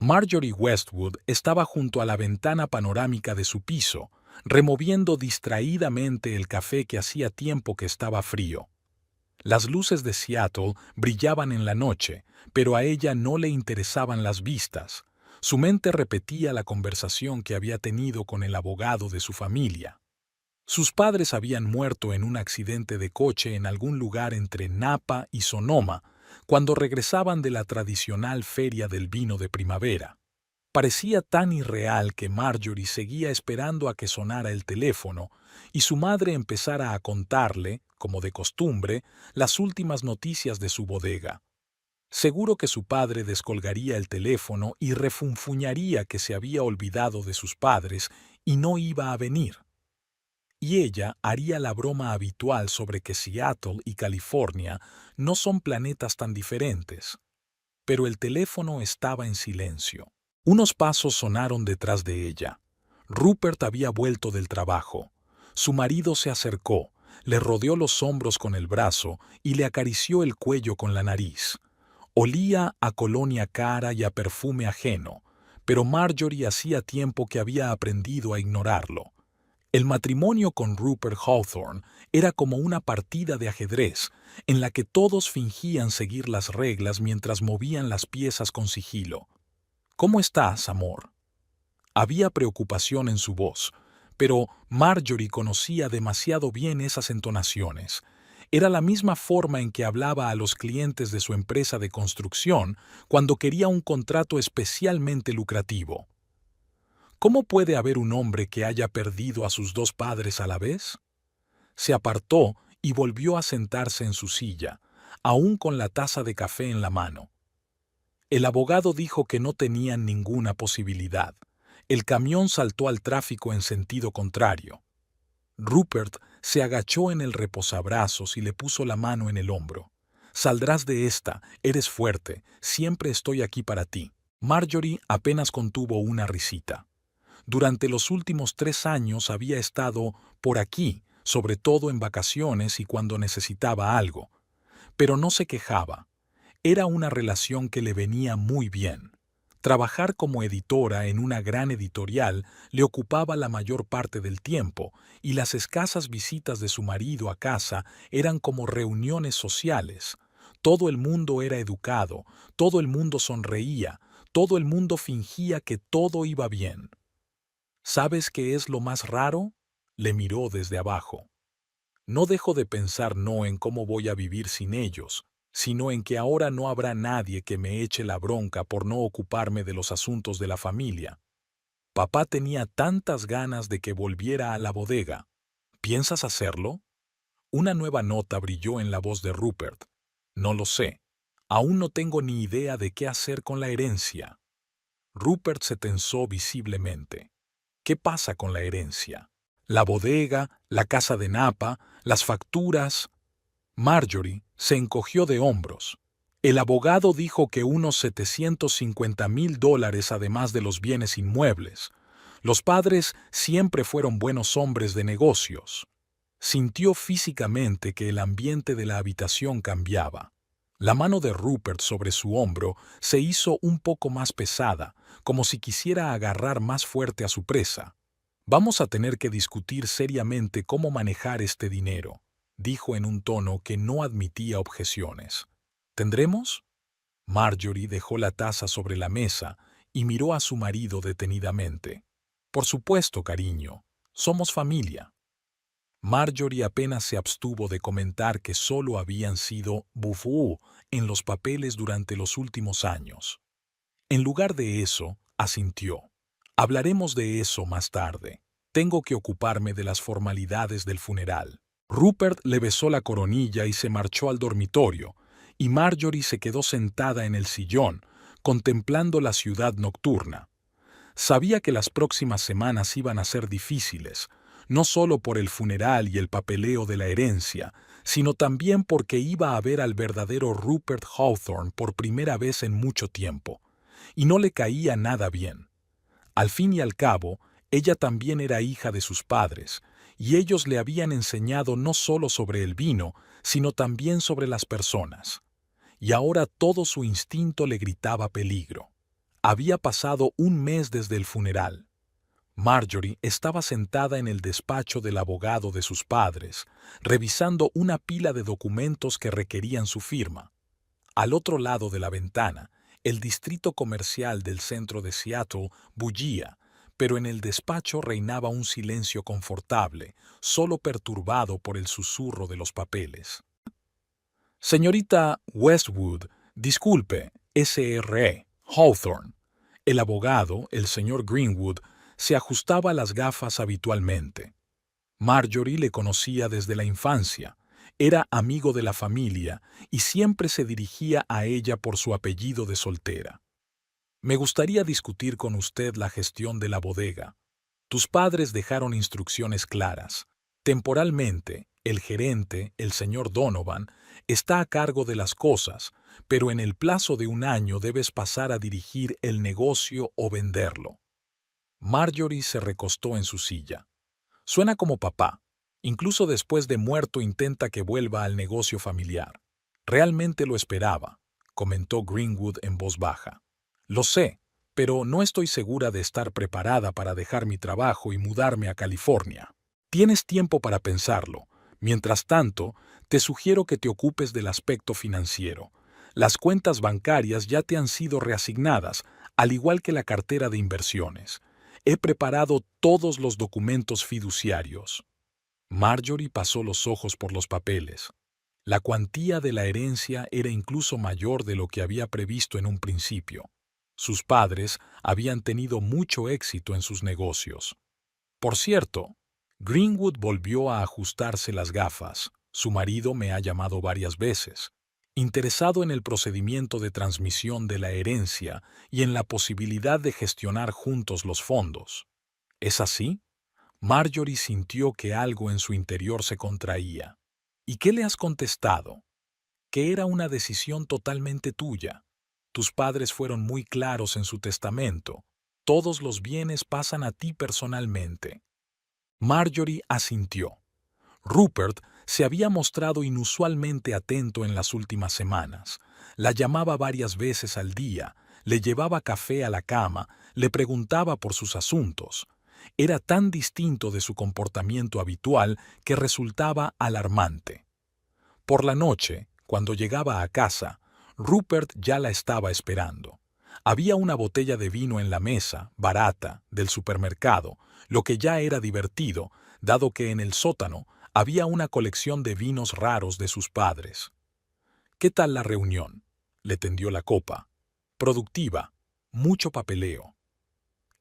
Marjorie Westwood estaba junto a la ventana panorámica de su piso, removiendo distraídamente el café que hacía tiempo que estaba frío. Las luces de Seattle brillaban en la noche, pero a ella no le interesaban las vistas. Su mente repetía la conversación que había tenido con el abogado de su familia. Sus padres habían muerto en un accidente de coche en algún lugar entre Napa y Sonoma, cuando regresaban de la tradicional feria del vino de primavera. Parecía tan irreal que Marjorie seguía esperando a que sonara el teléfono y su madre empezara a contarle, como de costumbre, las últimas noticias de su bodega. Seguro que su padre descolgaría el teléfono y refunfuñaría que se había olvidado de sus padres y no iba a venir. Y ella haría la broma habitual sobre que Seattle y California no son planetas tan diferentes. Pero el teléfono estaba en silencio. Unos pasos sonaron detrás de ella. Rupert había vuelto del trabajo. Su marido se acercó, le rodeó los hombros con el brazo y le acarició el cuello con la nariz. Olía a colonia cara y a perfume ajeno, pero Marjorie hacía tiempo que había aprendido a ignorarlo. El matrimonio con Rupert Hawthorne era como una partida de ajedrez, en la que todos fingían seguir las reglas mientras movían las piezas con sigilo. «¿Cómo estás, amor?». Había preocupación en su voz, pero Marjorie conocía demasiado bien esas entonaciones. Era la misma forma en que hablaba a los clientes de su empresa de construcción cuando quería un contrato especialmente lucrativo. ¿Cómo puede haber un hombre que haya perdido a sus dos padres a la vez? Se apartó y volvió a sentarse en su silla, aún con la taza de café en la mano. El abogado dijo que no tenían ninguna posibilidad. El camión saltó al tráfico en sentido contrario. Rupert se agachó en el reposabrazos y le puso la mano en el hombro. «Saldrás de esta, eres fuerte, siempre estoy aquí para ti». Marjorie apenas contuvo una risita. Durante los últimos 3 años había estado por aquí, sobre todo en vacaciones y cuando necesitaba algo. Pero no se quejaba. Era una relación que le venía muy bien. Trabajar como editora en una gran editorial le ocupaba la mayor parte del tiempo, y las escasas visitas de su marido a casa eran como reuniones sociales. Todo el mundo era educado, todo el mundo sonreía, todo el mundo fingía que todo iba bien. «¿Sabes qué es lo más raro?», le miró desde abajo. «No dejo de pensar no en cómo voy a vivir sin ellos, sino en que ahora no habrá nadie que me eche la bronca por no ocuparme de los asuntos de la familia. Papá tenía tantas ganas de que volviera a la bodega. ¿Piensas hacerlo?». Una nueva nota brilló en la voz de Rupert. «No lo sé. Aún no tengo ni idea de qué hacer con la herencia». Rupert se tensó visiblemente. ¿Qué pasa con la herencia? La bodega, la casa de Napa, las facturas. Marjorie se encogió de hombros. El abogado dijo que unos $750,000 además de los bienes inmuebles. Los padres siempre fueron buenos hombres de negocios. Sintió físicamente que el ambiente de la habitación cambiaba. La mano de Rupert sobre su hombro se hizo un poco más pesada, como si quisiera agarrar más fuerte a su presa. «Vamos a tener que discutir seriamente cómo manejar este dinero», dijo en un tono que no admitía objeciones. «¿Tendremos?». Marjorie dejó la taza sobre la mesa y miró a su marido detenidamente. «Por supuesto, cariño. Somos familia». Marjorie apenas se abstuvo de comentar que solo habían sido bufú en los papeles durante los últimos años. En lugar de eso, asintió. «Hablaremos de eso más tarde. Tengo que ocuparme de las formalidades del funeral». Rupert le besó la coronilla y se marchó al dormitorio, y Marjorie se quedó sentada en el sillón, contemplando la ciudad nocturna. Sabía que las próximas semanas iban a ser difíciles, no solo por el funeral y el papeleo de la herencia, sino también porque iba a ver al verdadero Rupert Hawthorne por primera vez en mucho tiempo, y no le caía nada bien. Al fin y al cabo, ella también era hija de sus padres, y ellos le habían enseñado no solo sobre el vino, sino también sobre las personas. Y ahora todo su instinto le gritaba peligro. Había pasado un mes desde el funeral. Marjorie estaba sentada en el despacho del abogado de sus padres, revisando una pila de documentos que requerían su firma. Al otro lado de la ventana, el distrito comercial del centro de Seattle bullía, pero en el despacho reinaba un silencio confortable, solo perturbado por el susurro de los papeles. Señorita Westwood, disculpe, S.R.E. Hawthorne. El abogado, el señor Greenwood, se ajustaba las gafas habitualmente. Marjorie le conocía desde la infancia, era amigo de la familia y siempre se dirigía a ella por su apellido de soltera. Me gustaría discutir con usted la gestión de la bodega. Tus padres dejaron instrucciones claras. Temporalmente, el gerente, el señor Donovan, está a cargo de las cosas, pero en el plazo de un año debes pasar a dirigir el negocio o venderlo. Marjorie se recostó en su silla. Suena como papá. Incluso después de muerto intenta que vuelva al negocio familiar. Realmente lo esperaba, comentó Greenwood en voz baja. Lo sé, pero no estoy segura de estar preparada para dejar mi trabajo y mudarme a California. Tienes tiempo para pensarlo. Mientras tanto, te sugiero que te ocupes del aspecto financiero. Las cuentas bancarias ya te han sido reasignadas, al igual que la cartera de inversiones. He preparado todos los documentos fiduciarios. Marjorie pasó los ojos por los papeles. La cuantía de la herencia era incluso mayor de lo que había previsto en un principio. Sus padres habían tenido mucho éxito en sus negocios. Por cierto, Greenwood volvió a ajustarse las gafas. Su marido me ha llamado varias veces, interesado en el procedimiento de transmisión de la herencia y en la posibilidad de gestionar juntos los fondos. ¿Es así? Marjorie sintió que algo en su interior se contraía. ¿Y qué le has contestado? Que era una decisión totalmente tuya. Tus padres fueron muy claros en su testamento. Todos los bienes pasan a ti personalmente. Marjorie asintió. Rupert se había mostrado inusualmente atento en las últimas semanas. La llamaba varias veces al día, le llevaba café a la cama, le preguntaba por sus asuntos. Era tan distinto de su comportamiento habitual que resultaba alarmante. Por la noche, cuando llegaba a casa, Rupert ya la estaba esperando. Había una botella de vino en la mesa, barata, del supermercado, lo que ya era divertido, dado que en el sótano había una colección de vinos raros de sus padres. ¿Qué tal la reunión? Le tendió la copa. Productiva, mucho papeleo.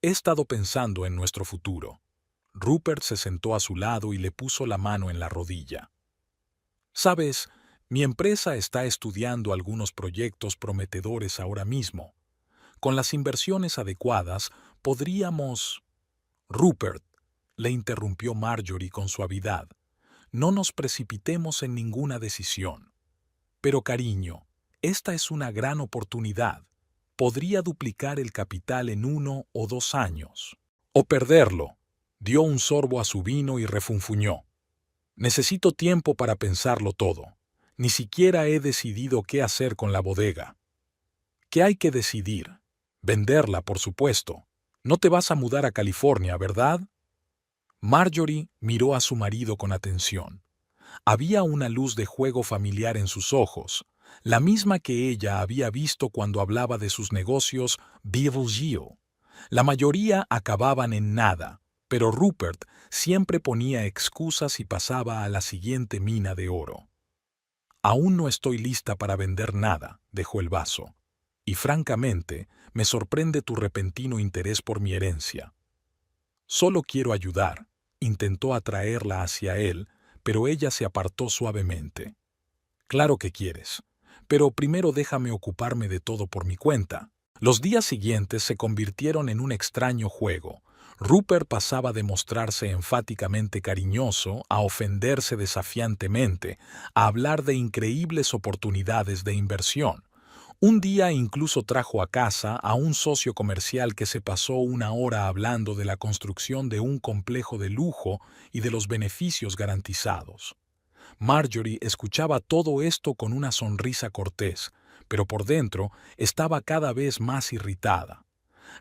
He estado pensando en nuestro futuro. Rupert se sentó a su lado y le puso la mano en la rodilla. Sabes, mi empresa está estudiando algunos proyectos prometedores ahora mismo. Con las inversiones adecuadas, podríamos... Rupert, le interrumpió Marjorie con suavidad. No nos precipitemos en ninguna decisión. Pero cariño, esta es una gran oportunidad. Podría duplicar el capital en 1 o 2 años. O perderlo. Dio un sorbo a su vino y refunfuñó. Necesito tiempo para pensarlo todo. Ni siquiera he decidido qué hacer con la bodega. ¿Qué hay que decidir? Venderla, por supuesto. No te vas a mudar a California, ¿verdad? Marjorie miró a su marido con atención. Había una luz de juego familiar en sus ojos, la misma que ella había visto cuando hablaba de sus negocios Beaver Hill. La mayoría acababan en nada, pero Rupert siempre ponía excusas y pasaba a la siguiente mina de oro. Aún no estoy lista para vender nada, dejó el vaso. Y francamente, me sorprende tu repentino interés por mi herencia. Solo quiero ayudar. Intentó atraerla hacia él, pero ella se apartó suavemente. Claro que quieres, pero primero déjame ocuparme de todo por mi cuenta. Los días siguientes se convirtieron en un extraño juego. Rupert pasaba de mostrarse enfáticamente cariñoso a ofenderse desafiantemente, a hablar de increíbles oportunidades de inversión. Un día incluso trajo a casa a un socio comercial que se pasó 1 hora hablando de la construcción de un complejo de lujo y de los beneficios garantizados. Marjorie escuchaba todo esto con una sonrisa cortés, pero por dentro estaba cada vez más irritada.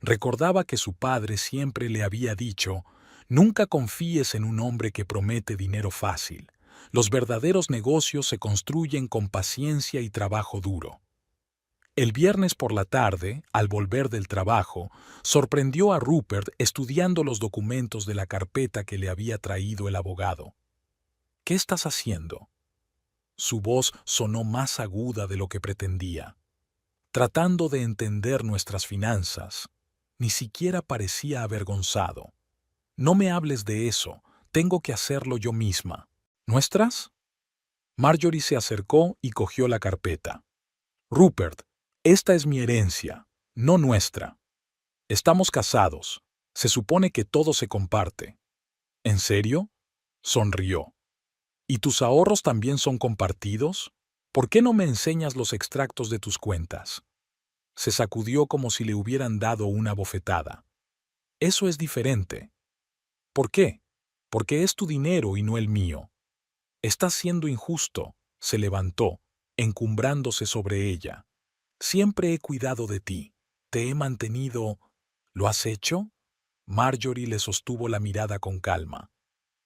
Recordaba que su padre siempre le había dicho: nunca confíes en un hombre que promete dinero fácil. Los verdaderos negocios se construyen con paciencia y trabajo duro. El viernes por la tarde, al volver del trabajo, sorprendió a Rupert estudiando los documentos de la carpeta que le había traído el abogado. ¿Qué estás haciendo? Su voz sonó más aguda de lo que pretendía. Tratando de entender nuestras finanzas. Ni siquiera parecía avergonzado. No me hables de eso, tengo que hacerlo yo misma. ¿Nuestras? Marjorie se acercó y cogió la carpeta. Rupert, esta es mi herencia, no nuestra. Estamos casados. Se supone que todo se comparte. ¿En serio? Sonrió. ¿Y tus ahorros también son compartidos? ¿Por qué no me enseñas los extractos de tus cuentas? Se sacudió como si le hubieran dado una bofetada. Eso es diferente. ¿Por qué? Porque es tu dinero y no el mío. Estás siendo injusto. Se levantó, encumbrándose sobre ella. Siempre he cuidado de ti. Te he mantenido. ¿Lo has hecho? Marjorie le sostuvo la mirada con calma.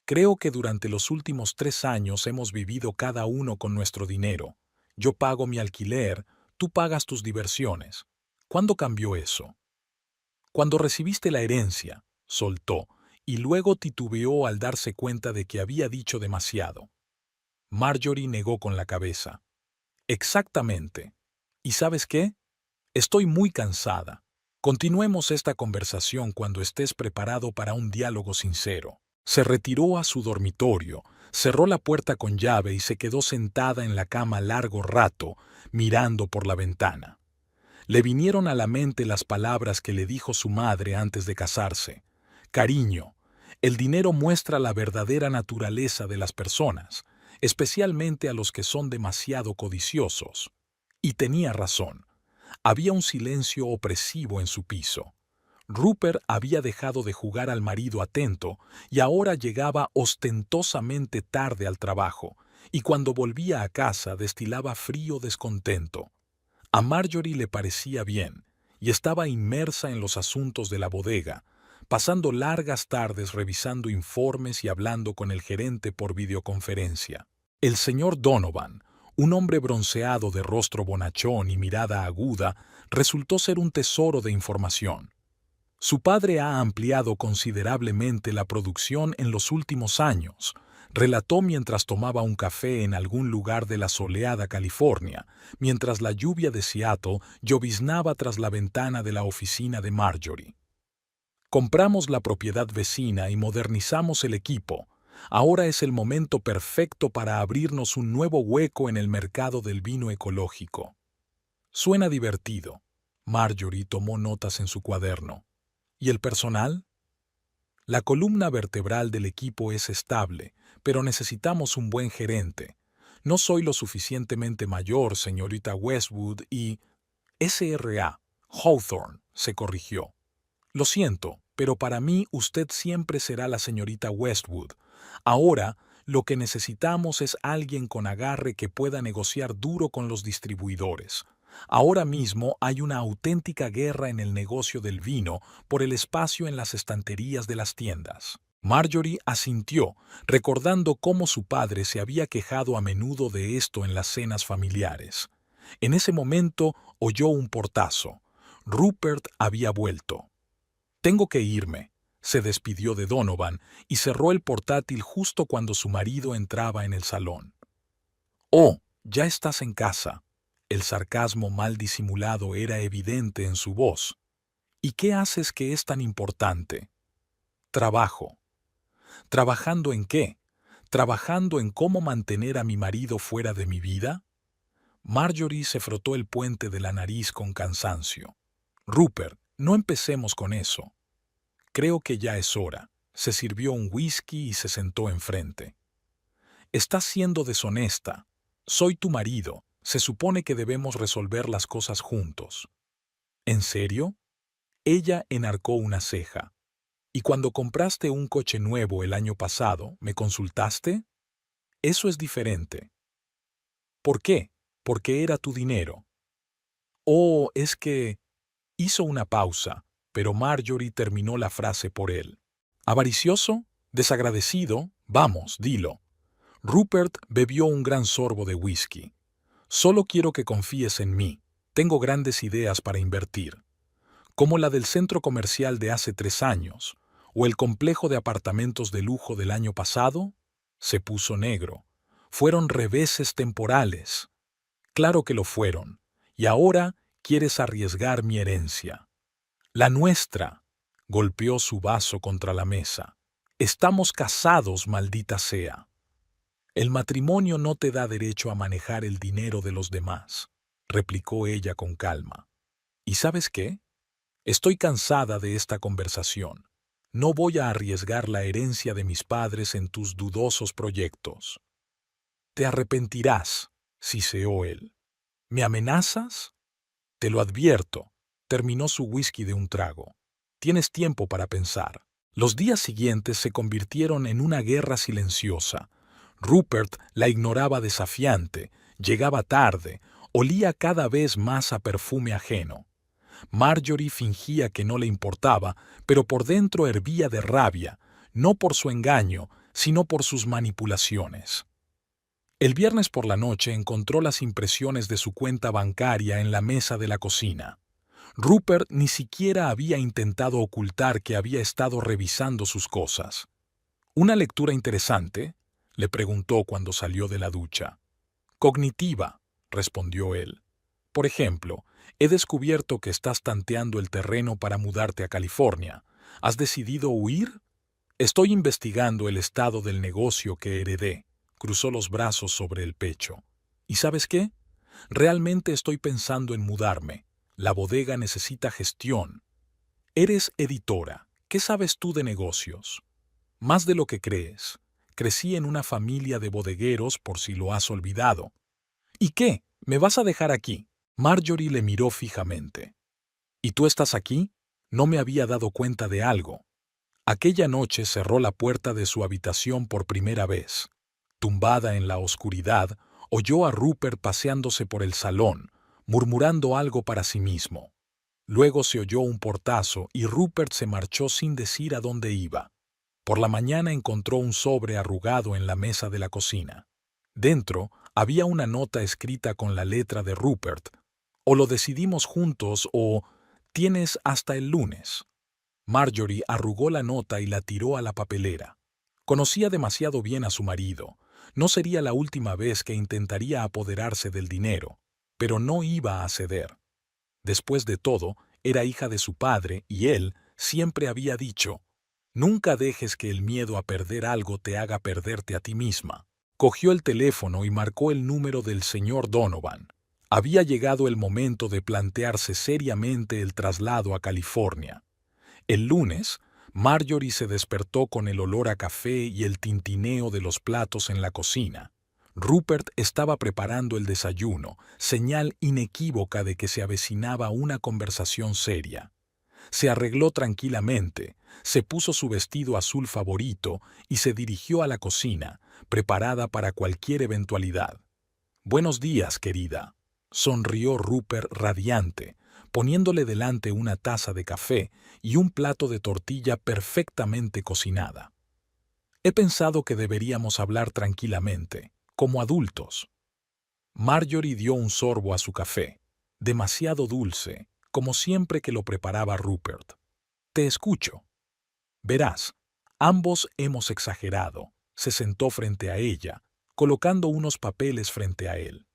Creo que durante los últimos 3 años hemos vivido cada uno con nuestro dinero. Yo pago mi alquiler, tú pagas tus diversiones. ¿Cuándo cambió eso? Cuando recibiste la herencia, soltó, y luego titubeó al darse cuenta de que había dicho demasiado. Marjorie negó con la cabeza. Exactamente. ¿Y sabes qué? Estoy muy cansada. Continuemos esta conversación cuando estés preparado para un diálogo sincero. Se retiró a su dormitorio, cerró la puerta con llave y se quedó sentada en la cama largo rato, mirando por la ventana. Le vinieron a la mente las palabras que le dijo su madre antes de casarse. Cariño, el dinero muestra la verdadera naturaleza de las personas, especialmente a los que son demasiado codiciosos. Y tenía razón. Había un silencio opresivo en su piso. Rupert había dejado de jugar al marido atento y ahora llegaba ostentosamente tarde al trabajo, y cuando volvía a casa destilaba frío descontento. A Marjorie le parecía bien, y estaba inmersa en los asuntos de la bodega, pasando largas tardes revisando informes y hablando con el gerente por videoconferencia. El señor Donovan, un hombre bronceado de rostro bonachón y mirada aguda, resultó ser un tesoro de información. Su padre ha ampliado considerablemente la producción en los últimos años, relató mientras tomaba un café en algún lugar de la soleada California, mientras la lluvia de Seattle lloviznaba tras la ventana de la oficina de Marjorie. Compramos la propiedad vecina y modernizamos el equipo. Ahora es el momento perfecto para abrirnos un nuevo hueco en el mercado del vino ecológico. Suena divertido. Marjorie tomó notas en su cuaderno. ¿Y el personal? La columna vertebral del equipo es estable, pero necesitamos un buen gerente. No soy lo suficientemente mayor, señorita Westwood, y... SRA, Hawthorne, se corrigió. Lo siento, pero para mí usted siempre será la señorita Westwood. Ahora, lo que necesitamos es alguien con agarre que pueda negociar duro con los distribuidores. Ahora mismo hay una auténtica guerra en el negocio del vino por el espacio en las estanterías de las tiendas. Marjorie asintió, recordando cómo su padre se había quejado a menudo de esto en las cenas familiares. En ese momento oyó un portazo. Rupert había vuelto. Tengo que irme, se despidió de Donovan y cerró el portátil justo cuando su marido entraba en el salón. Oh, ya estás en casa. El sarcasmo mal disimulado era evidente en su voz. ¿Y qué haces que es tan importante? Trabajo. ¿Trabajando en qué? ¿Trabajando en cómo mantener a mi marido fuera de mi vida? Marjorie se frotó el puente de la nariz con cansancio. Rupert, no empecemos con eso. Creo que ya es hora. Se sirvió un whisky y se sentó enfrente. Estás siendo deshonesta. Soy tu marido. Se supone que debemos resolver las cosas juntos. ¿En serio? Ella enarcó una ceja. ¿Y cuando compraste un coche nuevo el año pasado, me consultaste? Eso es diferente. ¿Por qué? Porque era tu dinero. Oh, es que... Hizo una pausa. pero Marjorie terminó la frase por él. ¿Avaricioso? ¿Desagradecido? Vamos, dilo. Rupert bebió un gran sorbo de whisky. Solo quiero que confíes en mí. Tengo grandes ideas para invertir. Como la del centro comercial de hace 3 años, o el complejo de apartamentos de lujo del año pasado. Se puso negro. Fueron reveses temporales. Claro que lo fueron. Y ahora quieres arriesgar mi herencia. La nuestra. Golpeó su vaso contra la mesa. Estamos casados, maldita sea. El matrimonio no te da derecho a manejar el dinero de los demás, replicó ella con calma. ¿Y sabes qué? Estoy cansada de esta conversación. No voy a arriesgar la herencia de mis padres en tus dudosos proyectos. Te arrepentirás, siseó él. ¿Me amenazas? Te lo advierto. Terminó su whisky de un trago. Tienes tiempo para pensar. Los días siguientes se convirtieron en una guerra silenciosa. Rupert la ignoraba desafiante, llegaba tarde, olía cada vez más a perfume ajeno. Marjorie fingía que no le importaba, pero por dentro hervía de rabia, no por su engaño, sino por sus manipulaciones. El viernes por la noche encontró las impresiones de su cuenta bancaria en la mesa de la cocina. Rupert ni siquiera había intentado ocultar que había estado revisando sus cosas. ¿Una lectura interesante?, le preguntó cuando salió de la ducha. Cognitiva, respondió él. Por ejemplo, he descubierto que estás tanteando el terreno para mudarte a California. ¿Has decidido huir? Estoy investigando el estado del negocio que heredé. Cruzó los brazos sobre el pecho. ¿Y sabes qué? Realmente estoy pensando en mudarme. La bodega necesita gestión. Eres editora. ¿Qué sabes tú de negocios? Más de lo que crees. Crecí en una familia de bodegueros, por si lo has olvidado. ¿Y qué? ¿Me vas a dejar aquí? Marjorie le miró fijamente. ¿Y tú estás aquí? No me había dado cuenta de algo. Aquella noche cerró la puerta de su habitación por primera vez. Tumbada en la oscuridad, oyó a Rupert paseándose por el salón, murmurando algo para sí mismo. Luego se oyó un portazo y Rupert se marchó sin decir a dónde iba. Por la mañana encontró un sobre arrugado en la mesa de la cocina. Dentro había una nota escrita con la letra de Rupert. O lo decidimos juntos o tienes hasta el lunes. Marjorie arrugó la nota y la tiró a la papelera. Conocía demasiado bien a su marido. No sería la última vez que intentaría apoderarse del dinero, pero no iba a ceder. Después de todo, era hija de su padre y él siempre había dicho: nunca dejes que el miedo a perder algo te haga perderte a ti misma. Cogió el teléfono y marcó el número del señor Donovan. Había llegado el momento de plantearse seriamente el traslado a California. El lunes, Marjorie se despertó con el olor a café y el tintineo de los platos en la cocina. Rupert estaba preparando el desayuno, señal inequívoca de que se avecinaba una conversación seria. Se arregló tranquilamente, se puso su vestido azul favorito y se dirigió a la cocina, preparada para cualquier eventualidad. «Buenos días, querida», sonrió Rupert radiante, poniéndole delante una taza de café y un plato de tortilla perfectamente cocinada. «He pensado que deberíamos hablar tranquilamente, como adultos». Marjorie dio un sorbo a su café, demasiado dulce, como siempre que lo preparaba Rupert. «Te escucho». «Verás, ambos hemos exagerado», se sentó frente a ella, colocando unos papeles frente a él.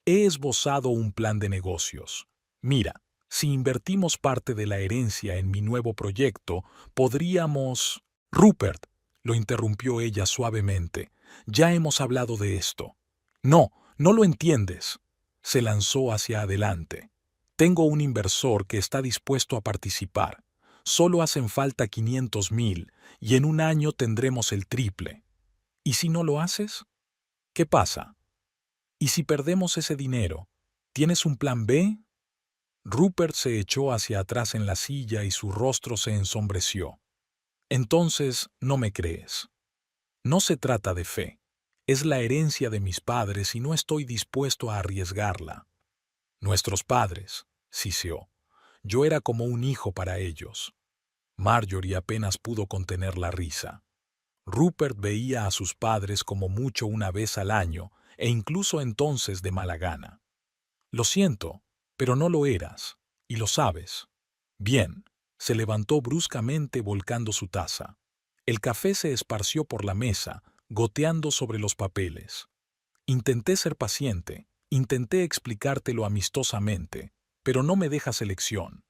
«He esbozado un plan de negocios. Mira, si invertimos parte de la herencia en mi nuevo proyecto, podríamos...» «Rupert», lo interrumpió ella suavemente, «ya hemos hablado de esto». «No, no lo entiendes». Se lanzó hacia adelante. «Tengo un inversor que está dispuesto a participar. Solo hacen falta 500,000 y en un año tendremos el triple. ¿Y si no lo haces? ¿Qué pasa? ¿Y si perdemos ese dinero? ¿Tienes un plan B?» Rupert se echó hacia atrás en la silla y su rostro se ensombreció. «Entonces, no me crees. No se trata de fe. Es la herencia de mis padres y no estoy dispuesto a arriesgarla». «Nuestros padres», siseó. Yo era como un hijo para ellos. Marjorie apenas pudo contener la risa. Rupert veía a sus padres como mucho una vez al año, e incluso entonces de mala gana. Lo siento, pero no lo eras, y lo sabes. Bien, se levantó bruscamente volcando su taza. El café se esparció por la mesa, goteando sobre los papeles. Intenté ser paciente, intenté explicártelo amistosamente, pero no me dejas elección.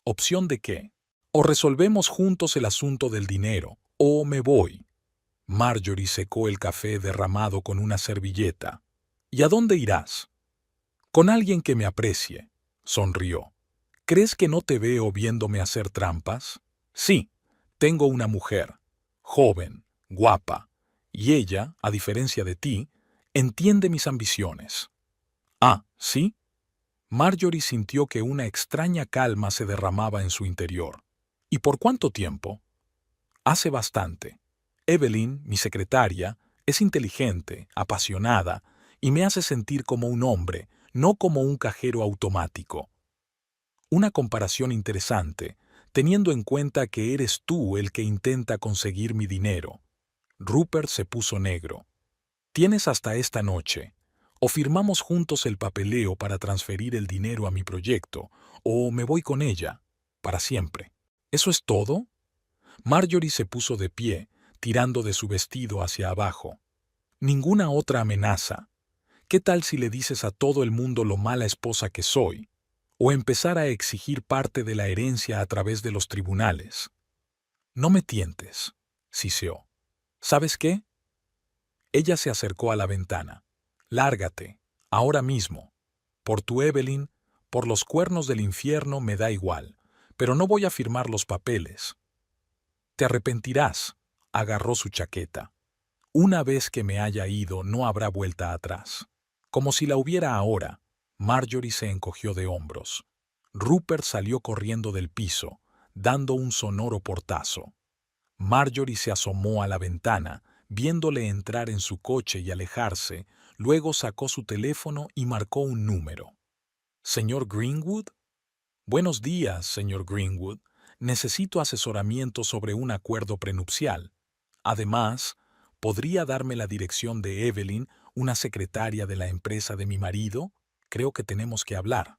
¿Opción de qué? O resolvemos juntos el asunto del dinero, o me voy. Marjorie secó el café derramado con una servilleta. ¿Y a dónde irás? Con alguien que me aprecie, sonrió. ¿Crees que no te veo viéndome hacer trampas? Sí, tengo una mujer, joven, guapa, y ella, a diferencia de ti, entiende mis ambiciones. Ah, ¿sí? Marjorie sintió que una extraña calma se derramaba en su interior. ¿Y por cuánto tiempo? Hace bastante. Evelyn, mi secretaria, es inteligente, apasionada, y me hace sentir como un hombre, no como un cajero automático. Una comparación interesante, teniendo en cuenta que eres tú el que intenta conseguir mi dinero. Rupert se puso negro. Tienes hasta esta noche. O firmamos juntos el papeleo para transferir el dinero a mi proyecto, o me voy con ella, para siempre. ¿Eso es todo? Marjorie se puso de pie, tirando de su vestido hacia abajo. Ninguna otra amenaza. ¿Qué tal si le dices a todo el mundo lo mala esposa que soy? O empezar a exigir parte de la herencia a través de los tribunales. No me tientes, siseó. ¿Sabes qué? Ella se acercó a la ventana. Lárgate, ahora mismo. Por tu Evelyn, por los cuernos del infierno me da igual, pero no voy a firmar los papeles. Te arrepentirás, agarró su chaqueta. Una vez que me haya ido no habrá vuelta atrás. Como si la hubiera ahora, Marjorie se encogió de hombros. Rupert salió corriendo del piso, dando un sonoro portazo. Marjorie se asomó a la ventana, viéndole entrar en su coche y alejarse, luego sacó su teléfono y marcó un número. ¿Señor Greenwood? Buenos días, señor Greenwood. Necesito asesoramiento sobre un acuerdo prenupcial. Además, ¿podría darme la dirección de Evelyn, una secretaria de la empresa de mi marido? Creo que tenemos que hablar.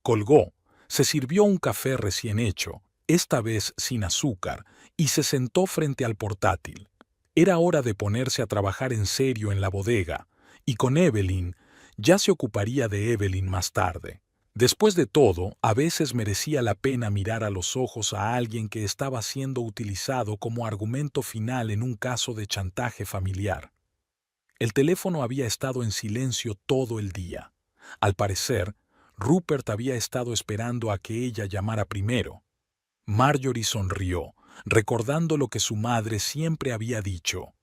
Colgó, se sirvió un café recién hecho, esta vez sin azúcar, y se sentó frente al portátil. Era hora de ponerse a trabajar en serio en la bodega, y con Evelyn, ya se ocuparía de Evelyn más tarde. Después de todo, a veces merecía la pena mirar a los ojos a alguien que estaba siendo utilizado como argumento final en un caso de chantaje familiar. El teléfono había estado en silencio todo el día. Al parecer, Rupert había estado esperando a que ella llamara primero. Marjorie sonrió, recordando lo que su madre siempre había dicho.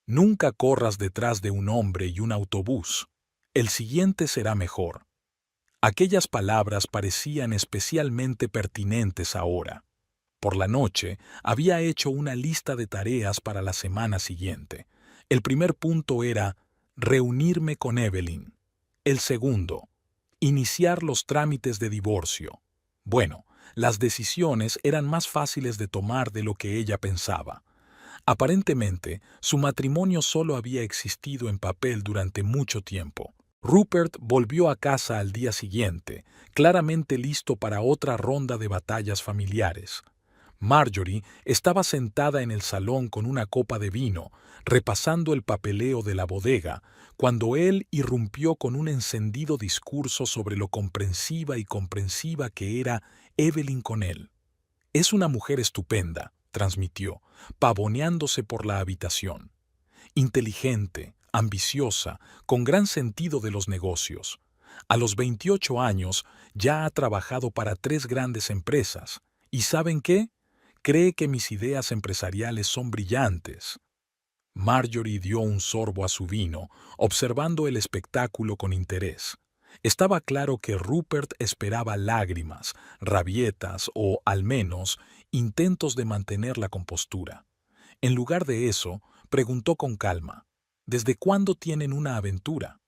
Nunca corras detrás de un hombre y un autobús. El siguiente será mejor. Aquellas palabras parecían especialmente pertinentes ahora. Por la noche, había hecho una lista de tareas para la semana siguiente. El primer punto era reunirme con Evelyn. El segundo, iniciar los trámites de divorcio. Bueno, las decisiones eran más fáciles de tomar de lo que ella pensaba. Aparentemente, su matrimonio solo había existido en papel durante mucho tiempo. Rupert volvió a casa al día siguiente, claramente listo para otra ronda de batallas familiares. Marjorie estaba sentada en el salón con una copa de vino, repasando el papeleo de la bodega, cuando él irrumpió con un encendido discurso sobre lo comprensiva y comprensiva que era Evelyn con él. «Es una mujer estupenda», transmitió, pavoneándose por la habitación. «Inteligente, ambiciosa, con gran sentido de los negocios. A los 28 años ya ha trabajado para 3 grandes empresas. ¿Y saben qué? Cree que mis ideas empresariales son brillantes». Marjorie dio un sorbo a su vino, observando el espectáculo con interés. Estaba claro que Rupert esperaba lágrimas, rabietas o, al menos, intentos de mantener la compostura. En lugar de eso, preguntó con calma, «¿Desde cuándo tienen una aventura?»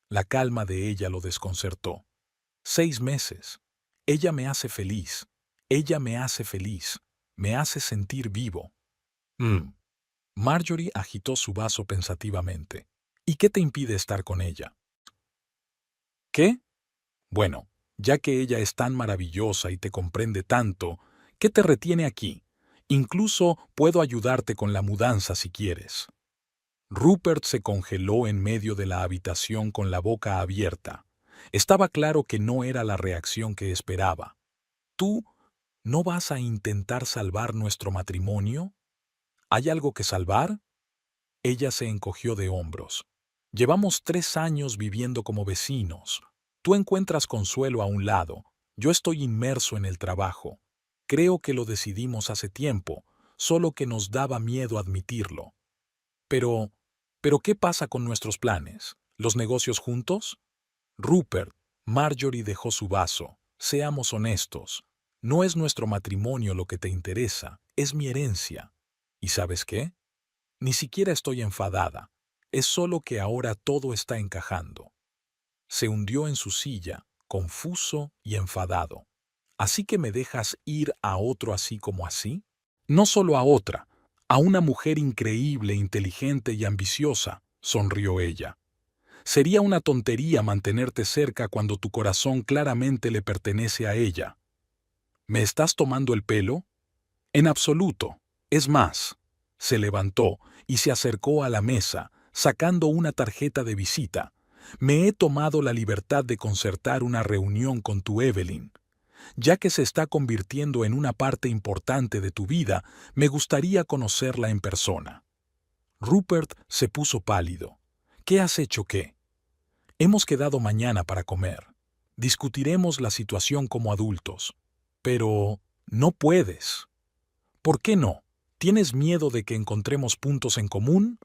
La calma de ella lo desconcertó. 6 meses. Ella me hace feliz. Ella me hace feliz. Me hace sentir vivo. Mm. Marjorie agitó su vaso pensativamente. ¿Y qué te impide estar con ella? ¿Qué? Bueno, ya que ella es tan maravillosa y te comprende tanto, ¿qué te retiene aquí? Incluso puedo ayudarte con la mudanza si quieres. Rupert se congeló en medio de la habitación con la boca abierta. Estaba claro que no era la reacción que esperaba. ¿Tú no vas a intentar salvar nuestro matrimonio? ¿Hay algo que salvar? Ella se encogió de hombros. Llevamos 3 años viviendo como vecinos. Tú encuentras consuelo a un lado. Yo estoy inmerso en el trabajo. Creo que lo decidimos hace tiempo, solo que nos daba miedo admitirlo. Pero, ¿qué pasa con nuestros planes? ¿Los negocios juntos? Rupert, Marjorie dejó su vaso. Seamos honestos. No es nuestro matrimonio lo que te interesa, es mi herencia. ¿Y sabes qué? Ni siquiera estoy enfadada. Es solo que ahora todo está encajando. Se hundió en su silla, confuso y enfadado. ¿Así que me dejas ir a otro así como así? No solo a otra, a una mujer increíble, inteligente y ambiciosa, sonrió ella. Sería una tontería mantenerte cerca cuando tu corazón claramente le pertenece a ella. ¿Me estás tomando el pelo? En absoluto. Es más. Se levantó y se acercó a la mesa, sacando una tarjeta de visita. Me he tomado la libertad de concertar una reunión con tu Evelyn. Ya que se está convirtiendo en una parte importante de tu vida, me gustaría conocerla en persona. Rupert se puso pálido. ¿Qué has hecho qué? Hemos quedado mañana para comer. Discutiremos la situación como adultos. Pero no puedes. ¿Por qué no? ¿Tienes miedo de que encontremos puntos en común?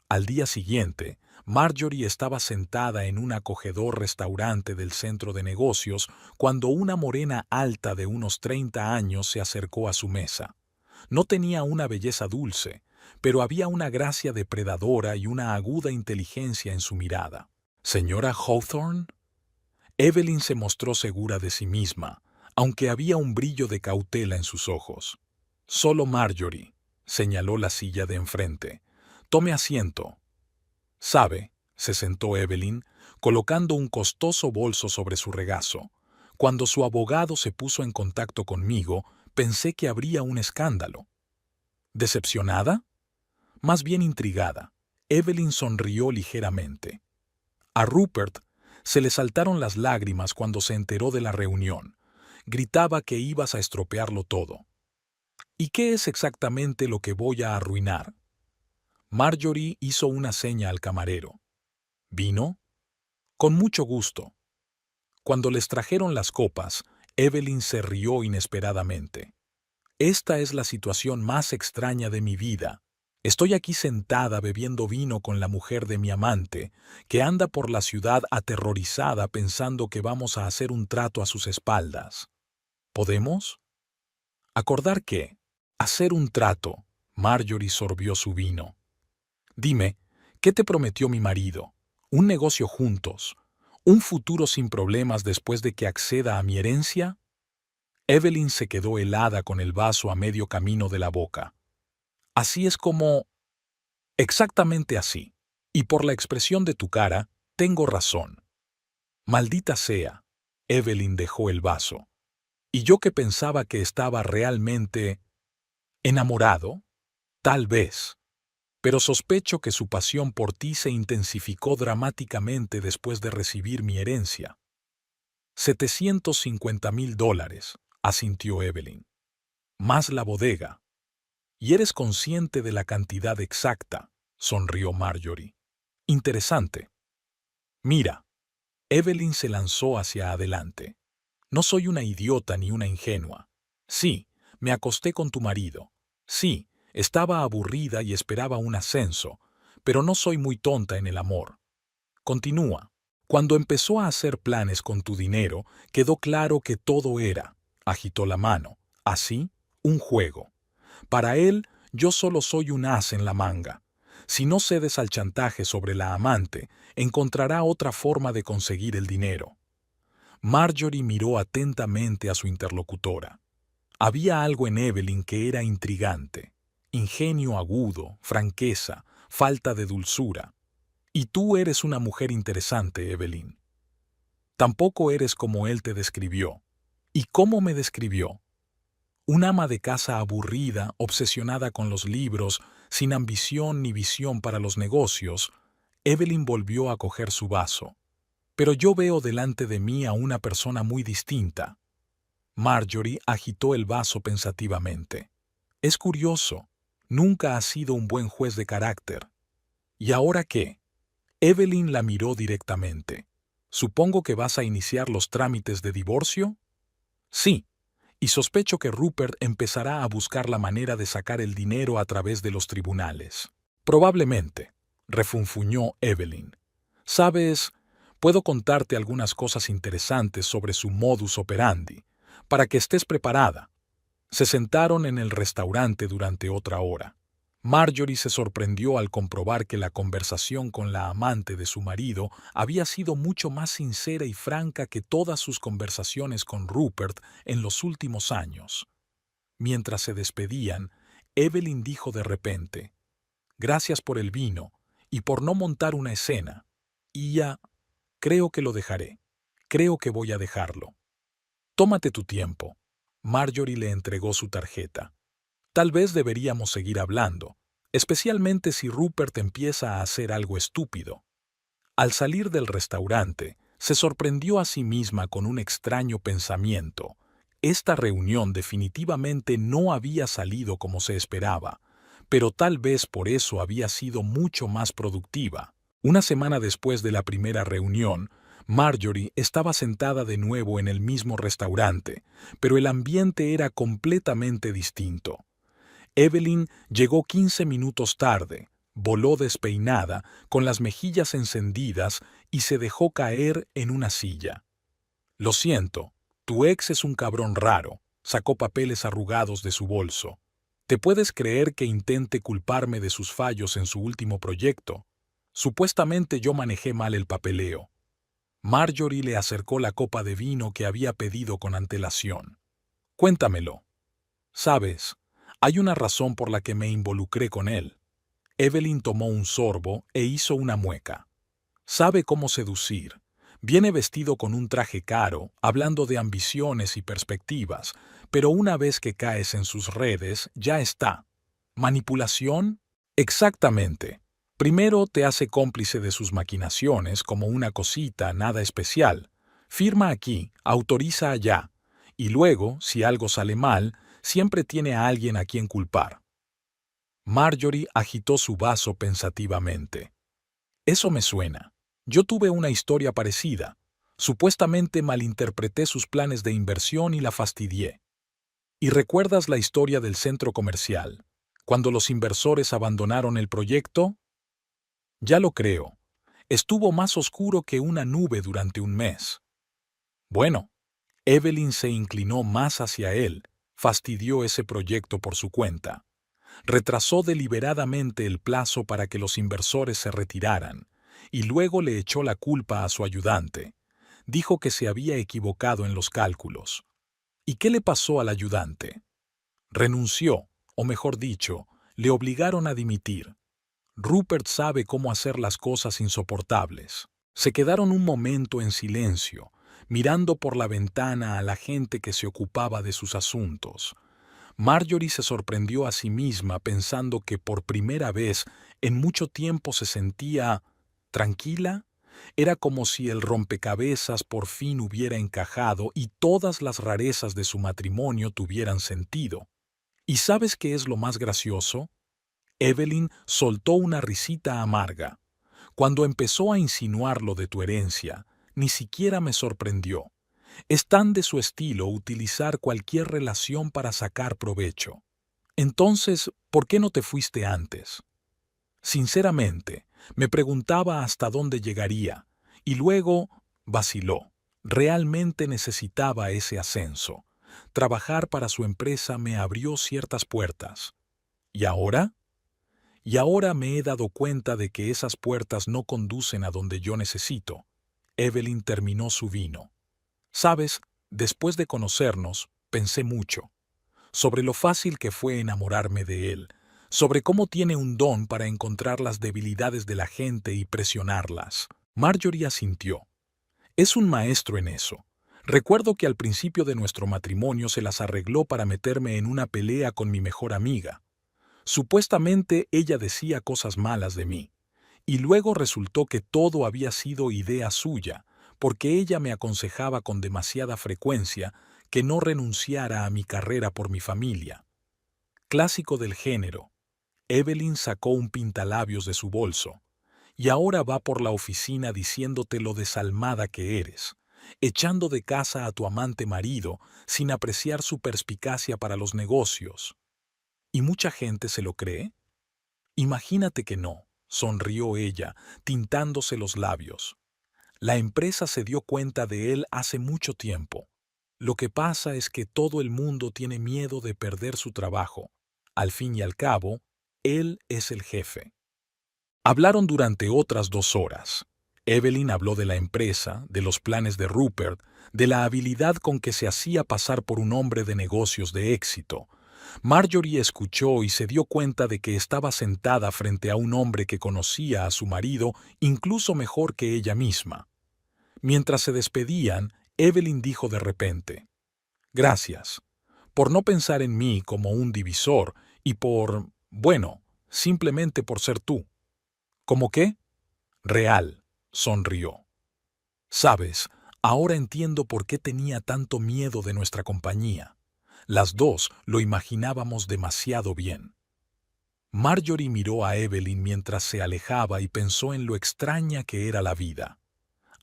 Al día siguiente, Marjorie estaba sentada en un acogedor restaurante del centro de negocios cuando una morena alta de unos 30 años se acercó a su mesa. No tenía una belleza dulce, pero había una gracia depredadora y una aguda inteligencia en su mirada. ¿Señora Hawthorne? Evelyn se mostró segura de sí misma, aunque había un brillo de cautela en sus ojos. Solo Marjorie, señaló la silla de enfrente. Tome asiento. Sabe, se sentó Evelyn, colocando un costoso bolso sobre su regazo. Cuando su abogado se puso en contacto conmigo, pensé que habría un escándalo. ¿Decepcionada? Más bien intrigada. Evelyn sonrió ligeramente. A Rupert se le saltaron las lágrimas cuando se enteró de la reunión. Gritaba que ibas a estropearlo todo. ¿Y qué es exactamente lo que voy a arruinar? Marjorie hizo una seña al camarero. ¿Vino? Con mucho gusto. Cuando les trajeron las copas, Evelyn se rió inesperadamente. Esta es la situación más extraña de mi vida. Estoy aquí sentada bebiendo vino con la mujer de mi amante, que anda por la ciudad aterrorizada pensando que vamos a hacer un trato a sus espaldas. ¿Podemos? ¿Acordar qué? Hacer un trato. Marjorie sorbió su vino. Dime, ¿qué te prometió mi marido? ¿Un negocio juntos? ¿Un futuro sin problemas después de que acceda a mi herencia? Evelyn se quedó helada con el vaso a medio camino de la boca. Así es como... Exactamente así. Y por la expresión de tu cara, tengo razón. Maldita sea. Evelyn dejó el vaso. ¿Y yo que pensaba que estaba realmente... enamorado? Tal vez. Pero sospecho que su pasión por ti se intensificó dramáticamente después de recibir mi herencia. $750,000, asintió Evelyn. Más la bodega. Y eres consciente de la cantidad exacta, sonrió Marjorie. Interesante. Mira, Evelyn se lanzó hacia adelante. No soy una idiota ni una ingenua. Sí, me acosté con tu marido. Sí, estaba aburrida y esperaba un ascenso, pero no soy muy tonta en el amor. Continúa. Cuando empezó a hacer planes con tu dinero, quedó claro que todo era, agitó la mano, así, un juego. Para él, yo solo soy un as en la manga. Si no cedes al chantaje sobre la amante, encontrará otra forma de conseguir el dinero. Marjorie miró atentamente a su interlocutora. Había algo en Evelyn que era intrigante. Ingenio agudo, franqueza, falta de dulzura. Y tú eres una mujer interesante, Evelyn. Tampoco eres como él te describió. ¿Y cómo me describió? Un ama de casa aburrida, obsesionada con los libros, sin ambición ni visión para los negocios. Evelyn volvió a coger su vaso. Pero yo veo delante de mí a una persona muy distinta. Marjorie agitó el vaso pensativamente. Es curioso. Nunca has sido un buen juez de carácter. ¿Y ahora qué? Evelyn la miró directamente. Supongo que vas a iniciar los trámites de divorcio. Sí, y sospecho que Rupert empezará a buscar la manera de sacar el dinero a través de los tribunales. Probablemente, refunfuñó Evelyn. Sabes, puedo contarte algunas cosas interesantes sobre su modus operandi, para que estés preparada. Se sentaron en el restaurante durante otra hora. Marjorie se sorprendió al comprobar que la conversación con la amante de su marido había sido mucho más sincera y franca que todas sus conversaciones con Rupert en los últimos años. Mientras se despedían, Evelyn dijo de repente: «Gracias por el vino y por no montar una escena. Y ya, creo que lo dejaré. Creo que voy a dejarlo. Tómate tu tiempo». Marjorie le entregó su tarjeta. Tal vez deberíamos seguir hablando, especialmente si Rupert empieza a hacer algo estúpido. Al salir del restaurante, se sorprendió a sí misma con un extraño pensamiento. Esta reunión definitivamente no había salido como se esperaba, pero tal vez por eso había sido mucho más productiva. Una semana después de la primera reunión, Marjorie estaba sentada de nuevo en el mismo restaurante, pero el ambiente era completamente distinto. Evelyn llegó 15 minutos tarde, voló despeinada, con las mejillas encendidas y se dejó caer en una silla. «Lo siento, tu ex es un cabrón raro», sacó papeles arrugados de su bolso. «¿Te puedes creer que intente culparme de sus fallos en su último proyecto? Supuestamente yo manejé mal el papeleo». Marjorie le acercó la copa de vino que había pedido con antelación. «Cuéntamelo». «Sabes, hay una razón por la que me involucré con él». Evelyn tomó un sorbo e hizo una mueca. «Sabe cómo seducir. Viene vestido con un traje caro, hablando de ambiciones y perspectivas, pero una vez que caes en sus redes, ya está. ¿Manipulación? Exactamente. Primero te hace cómplice de sus maquinaciones como una cosita nada especial. Firma aquí, autoriza allá. Y luego, si algo sale mal, siempre tiene a alguien a quien culpar». Marjorie agitó su vaso pensativamente. «Eso me suena. Yo tuve una historia parecida. Supuestamente malinterpreté sus planes de inversión y la fastidié. ¿Y recuerdas la historia del centro comercial, cuando los inversores abandonaron el proyecto? Ya lo creo. Estuvo más oscuro que una nube durante un mes». Bueno, Evelyn se inclinó más hacia él, fastidió ese proyecto por su cuenta. Retrasó deliberadamente el plazo para que los inversores se retiraran, y luego le echó la culpa a su ayudante. Dijo que se había equivocado en los cálculos. ¿Y qué le pasó al ayudante? Renunció, o mejor dicho, le obligaron a dimitir. Rupert sabe cómo hacer las cosas insoportables. Se quedaron un momento en silencio, mirando por la ventana a la gente que se ocupaba de sus asuntos. Marjorie se sorprendió a sí misma pensando que por primera vez en mucho tiempo se sentía tranquila. Era como si el rompecabezas por fin hubiera encajado y todas las rarezas de su matrimonio tuvieran sentido. ¿Y sabes qué es lo más gracioso? Evelyn soltó una risita amarga. Cuando empezó a insinuar lo de tu herencia, ni siquiera me sorprendió. Es tan de su estilo utilizar cualquier relación para sacar provecho. Entonces, ¿por qué no te fuiste antes? Sinceramente, me preguntaba hasta dónde llegaría, y luego vaciló. Realmente necesitaba ese ascenso. Trabajar para su empresa me abrió ciertas puertas. ¿Y ahora? Y ahora me he dado cuenta de que esas puertas no conducen a donde yo necesito. Evelyn terminó su vino. Sabes, después de conocernos, pensé mucho sobre lo fácil que fue enamorarme de él, sobre cómo tiene un don para encontrar las debilidades de la gente y presionarlas. Marjorie asintió. Es un maestro en eso. Recuerdo que al principio de nuestro matrimonio se las arregló para meterme en una pelea con mi mejor amiga. Supuestamente ella decía cosas malas de mí, y luego resultó que todo había sido idea suya, porque ella me aconsejaba con demasiada frecuencia que no renunciara a mi carrera por mi familia. Clásico del género. Evelyn sacó un pintalabios de su bolso, y ahora va por la oficina diciéndote lo desalmada que eres, echando de casa a tu amante marido sin apreciar su perspicacia para los negocios. ¿Y mucha gente se lo cree? Imagínate que no, sonrió ella, tintándose los labios. La empresa se dio cuenta de él hace mucho tiempo. Lo que pasa es que todo el mundo tiene miedo de perder su trabajo. Al fin y al cabo, él es el jefe. Hablaron durante otras 2 horas. Evelyn habló de la empresa, de los planes de Rupert, de la habilidad con que se hacía pasar por un hombre de negocios de éxito. Marjorie escuchó y se dio cuenta de que estaba sentada frente a un hombre que conocía a su marido incluso mejor que ella misma. Mientras se despedían, Evelyn dijo de repente: «Gracias, por no pensar en mí como un divisor y bueno, simplemente por ser tú». ¿Cómo qué? Real, sonrió. Sabes, ahora entiendo por qué tenía tanto miedo de nuestra compañía. Las dos lo imaginábamos demasiado bien. Marjorie miró a Evelyn mientras se alejaba y pensó en lo extraña que era la vida.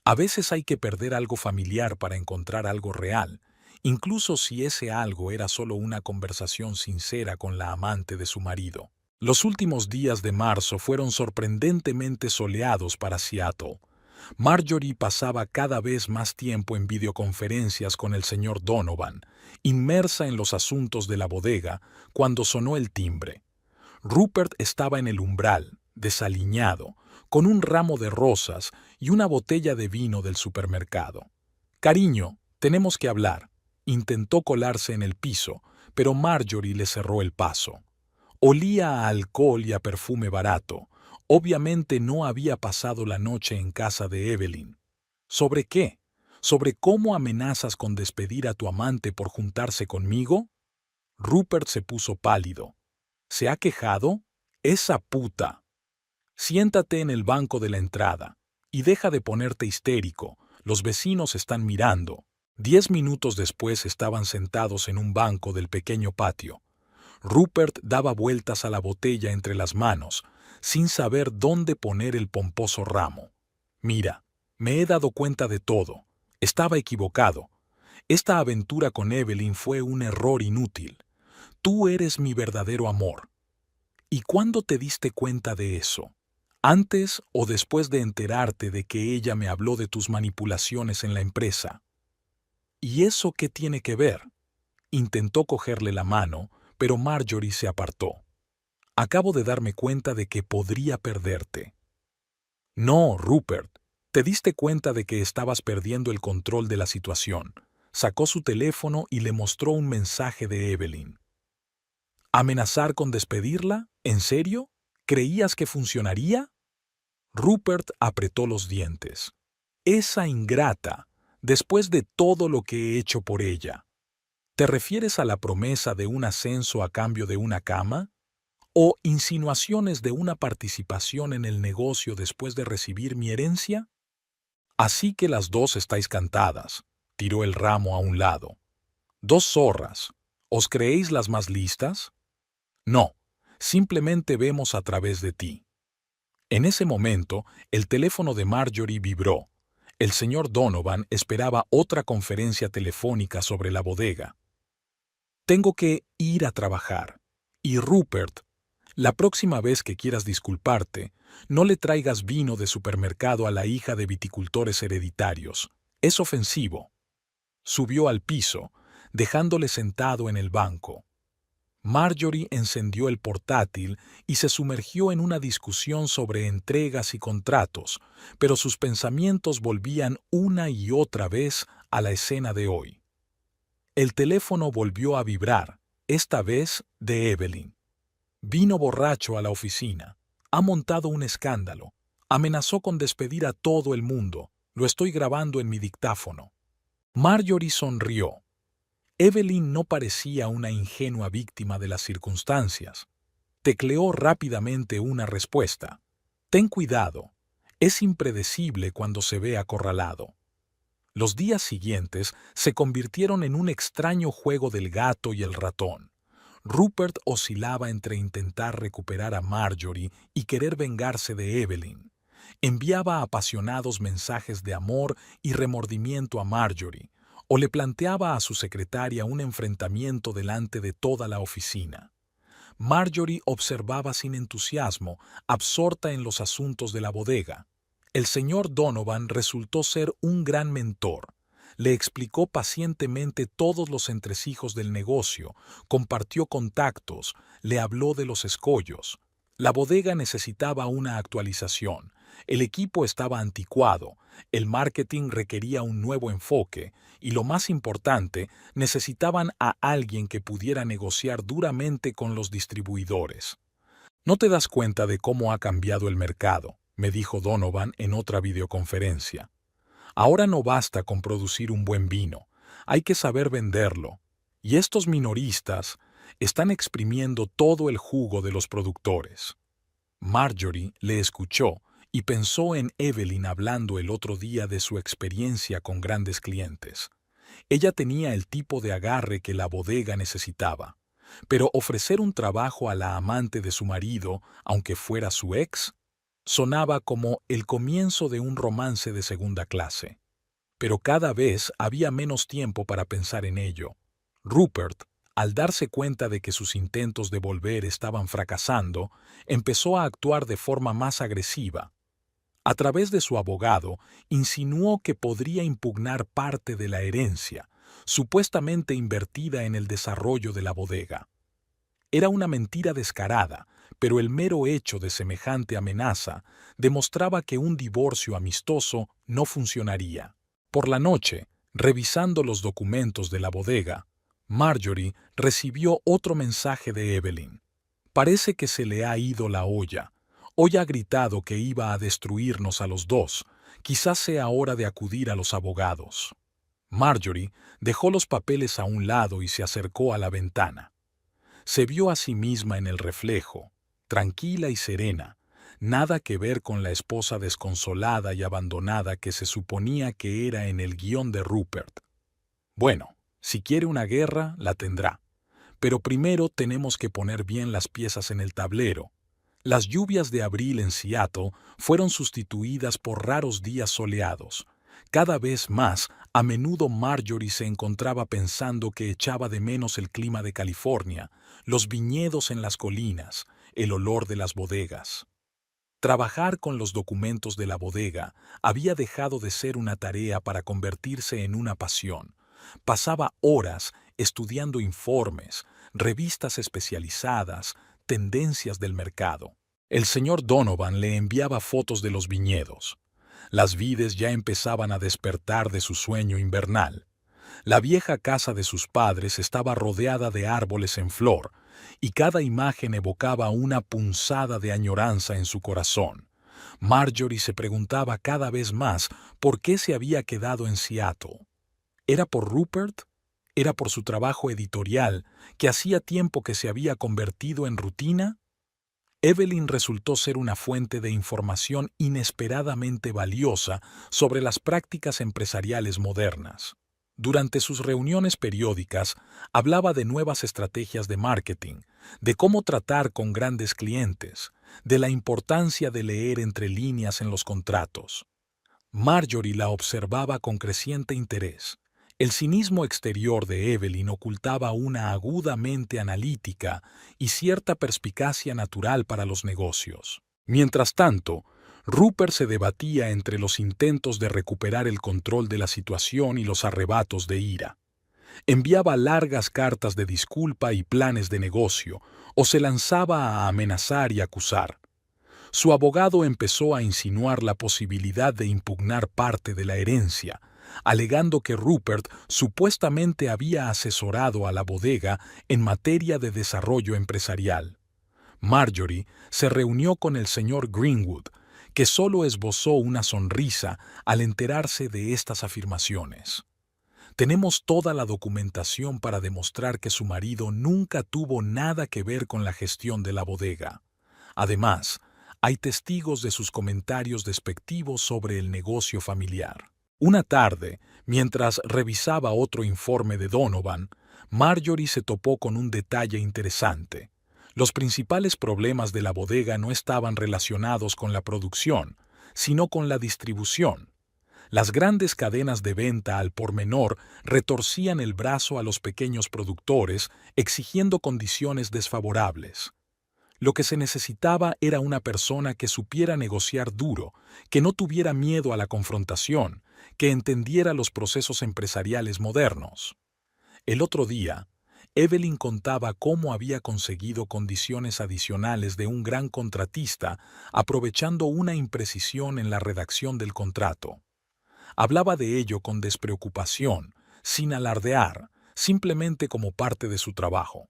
A veces hay que perder algo familiar para encontrar algo real, incluso si ese algo era solo una conversación sincera con la amante de su marido. Los últimos días de marzo fueron sorprendentemente soleados para Seattle. Marjorie pasaba cada vez más tiempo en videoconferencias con el señor Donovan, inmersa en los asuntos de la bodega, cuando sonó el timbre. Rupert estaba en el umbral, desaliñado, con un ramo de rosas y una botella de vino del supermercado. «Cariño, tenemos que hablar». Intentó colarse en el piso, pero Marjorie le cerró el paso. Olía a alcohol y a perfume barato. Obviamente no había pasado la noche en casa de Evelyn. ¿Sobre qué? ¿Sobre cómo amenazas con despedir a tu amante por juntarse conmigo? Rupert se puso pálido. ¿Se ha quejado? ¡Esa puta! Siéntate en el banco de la entrada y deja de ponerte histérico. Los vecinos están mirando. 10 minutos después estaban sentados en un banco del pequeño patio. Rupert daba vueltas a la botella entre las manos, sin saber dónde poner el pomposo ramo. «Mira, me he dado cuenta de todo. Estaba equivocado. Esta aventura con Evelyn fue un error inútil. Tú eres mi verdadero amor». ¿Y cuándo te diste cuenta de eso? ¿Antes o después de enterarte de que ella me habló de tus manipulaciones en la empresa? ¿Y eso qué tiene que ver? Intentó cogerle la mano, pero Marjorie se apartó. Acabo de darme cuenta de que podría perderte. No, Rupert, te diste cuenta de que estabas perdiendo el control de la situación. Sacó su teléfono y le mostró un mensaje de Evelyn. ¿Amenazar con despedirla? ¿En serio? ¿Creías que funcionaría? Rupert apretó los dientes. Esa ingrata, después de todo lo que he hecho por ella. ¿Te refieres a la promesa de un ascenso a cambio de una cama? ¿O insinuaciones de una participación en el negocio después de recibir mi herencia? Así que las dos estáis cantadas. Tiró el ramo a un lado. Dos zorras. ¿Os creéis las más listas? No, simplemente vemos a través de ti. En ese momento, el teléfono de Marjorie vibró. El señor Donovan esperaba otra conferencia telefónica sobre la bodega. Tengo que ir a trabajar. Y Rupert, la próxima vez que quieras disculparte, no le traigas vino de supermercado a la hija de viticultores hereditarios. Es ofensivo. Subió al piso, dejándole sentado en el banco. Marjorie encendió el portátil y se sumergió en una discusión sobre entregas y contratos, pero sus pensamientos volvían una y otra vez a la escena de hoy. El teléfono volvió a vibrar, esta vez de Evelyn. Vino borracho a la oficina. Ha montado un escándalo. Amenazó con despedir a todo el mundo. Lo estoy grabando en mi dictáfono. Marjorie sonrió. Evelyn no parecía una ingenua víctima de las circunstancias. Tecleó rápidamente una respuesta. Ten cuidado. Es impredecible cuando se ve acorralado. Los días siguientes se convirtieron en un extraño juego del gato y el ratón. Rupert oscilaba entre intentar recuperar a Marjorie y querer vengarse de Evelyn. Enviaba apasionados mensajes de amor y remordimiento a Marjorie, o le planteaba a su secretaria un enfrentamiento delante de toda la oficina. Marjorie observaba sin entusiasmo, absorta en los asuntos de la bodega. El señor Donovan resultó ser un gran mentor. Le explicó pacientemente todos los entresijos del negocio, compartió contactos, le habló de los escollos. La bodega necesitaba una actualización, el equipo estaba anticuado, el marketing requería un nuevo enfoque y, lo más importante, necesitaban a alguien que pudiera negociar duramente con los distribuidores. «No te das cuenta de cómo ha cambiado el mercado», me dijo Donovan en otra videoconferencia. «Ahora no basta con producir un buen vino, hay que saber venderlo. Y estos minoristas están exprimiendo todo el jugo de los productores». Marjorie le escuchó y pensó en Evelyn hablando el otro día de su experiencia con grandes clientes. Ella tenía el tipo de agarre que la bodega necesitaba, pero ofrecer un trabajo a la amante de su marido, aunque fuera su ex, sonaba como el comienzo de un romance de segunda clase. Pero cada vez había menos tiempo para pensar en ello. Rupert, al darse cuenta de que sus intentos de volver estaban fracasando, empezó a actuar de forma más agresiva. A través de su abogado, insinuó que podría impugnar parte de la herencia, supuestamente invertida en el desarrollo de la bodega. Era una mentira descarada, pero el mero hecho de semejante amenaza demostraba que un divorcio amistoso no funcionaría. Por la noche, revisando los documentos de la bodega, Marjorie recibió otro mensaje de Evelyn. «Parece que se le ha ido la olla. Hoy ha gritado que iba a destruirnos a los dos. Quizás sea hora de acudir a los abogados». Marjorie dejó los papeles a un lado y se acercó a la ventana. Se vio a sí misma en el reflejo, tranquila y serena, nada que ver con la esposa desconsolada y abandonada que se suponía que era en el guión de Rupert. «Bueno, si quiere una guerra, la tendrá. Pero primero tenemos que poner bien las piezas en el tablero». Las lluvias de abril en Seattle fueron sustituidas por raros días soleados. Cada vez más, a menudo Marjorie se encontraba pensando que echaba de menos el clima de California, los viñedos en las colinas, el olor de las bodegas. Trabajar con los documentos de la bodega había dejado de ser una tarea para convertirse en una pasión. Pasaba horas estudiando informes, revistas especializadas, tendencias del mercado. El señor Donovan le enviaba fotos de los viñedos. Las vides ya empezaban a despertar de su sueño invernal. La vieja casa de sus padres estaba rodeada de árboles en flor, y cada imagen evocaba una punzada de añoranza en su corazón. Marjorie se preguntaba cada vez más por qué se había quedado en Seattle. ¿Era por Rupert? ¿Era por su trabajo editorial, que hacía tiempo que se había convertido en rutina? Evelyn resultó ser una fuente de información inesperadamente valiosa sobre las prácticas empresariales modernas. Durante sus reuniones periódicas, hablaba de nuevas estrategias de marketing, de cómo tratar con grandes clientes, de la importancia de leer entre líneas en los contratos. Marjorie la observaba con creciente interés. El cinismo exterior de Evelyn ocultaba una aguda mente analítica y cierta perspicacia natural para los negocios. Mientras tanto, Rupert se debatía entre los intentos de recuperar el control de la situación y los arrebatos de ira. Enviaba largas cartas de disculpa y planes de negocio, o se lanzaba a amenazar y acusar. Su abogado empezó a insinuar la posibilidad de impugnar parte de la herencia, alegando que Rupert supuestamente había asesorado a la bodega en materia de desarrollo empresarial. Marjorie se reunió con el señor Greenwood, que solo esbozó una sonrisa al enterarse de estas afirmaciones. Tenemos toda la documentación para demostrar que su marido nunca tuvo nada que ver con la gestión de la bodega. Además, hay testigos de sus comentarios despectivos sobre el negocio familiar. Una tarde, mientras revisaba otro informe de Donovan, Marjorie se topó con un detalle interesante. Los principales problemas de la bodega no estaban relacionados con la producción, sino con la distribución. Las grandes cadenas de venta al por menor retorcían el brazo a los pequeños productores, exigiendo condiciones desfavorables. Lo que se necesitaba era una persona que supiera negociar duro, que no tuviera miedo a la confrontación, que entendiera los procesos empresariales modernos. El otro día, Evelyn contaba cómo había conseguido condiciones adicionales de un gran contratista, aprovechando una imprecisión en la redacción del contrato. Hablaba de ello con despreocupación, sin alardear, simplemente como parte de su trabajo.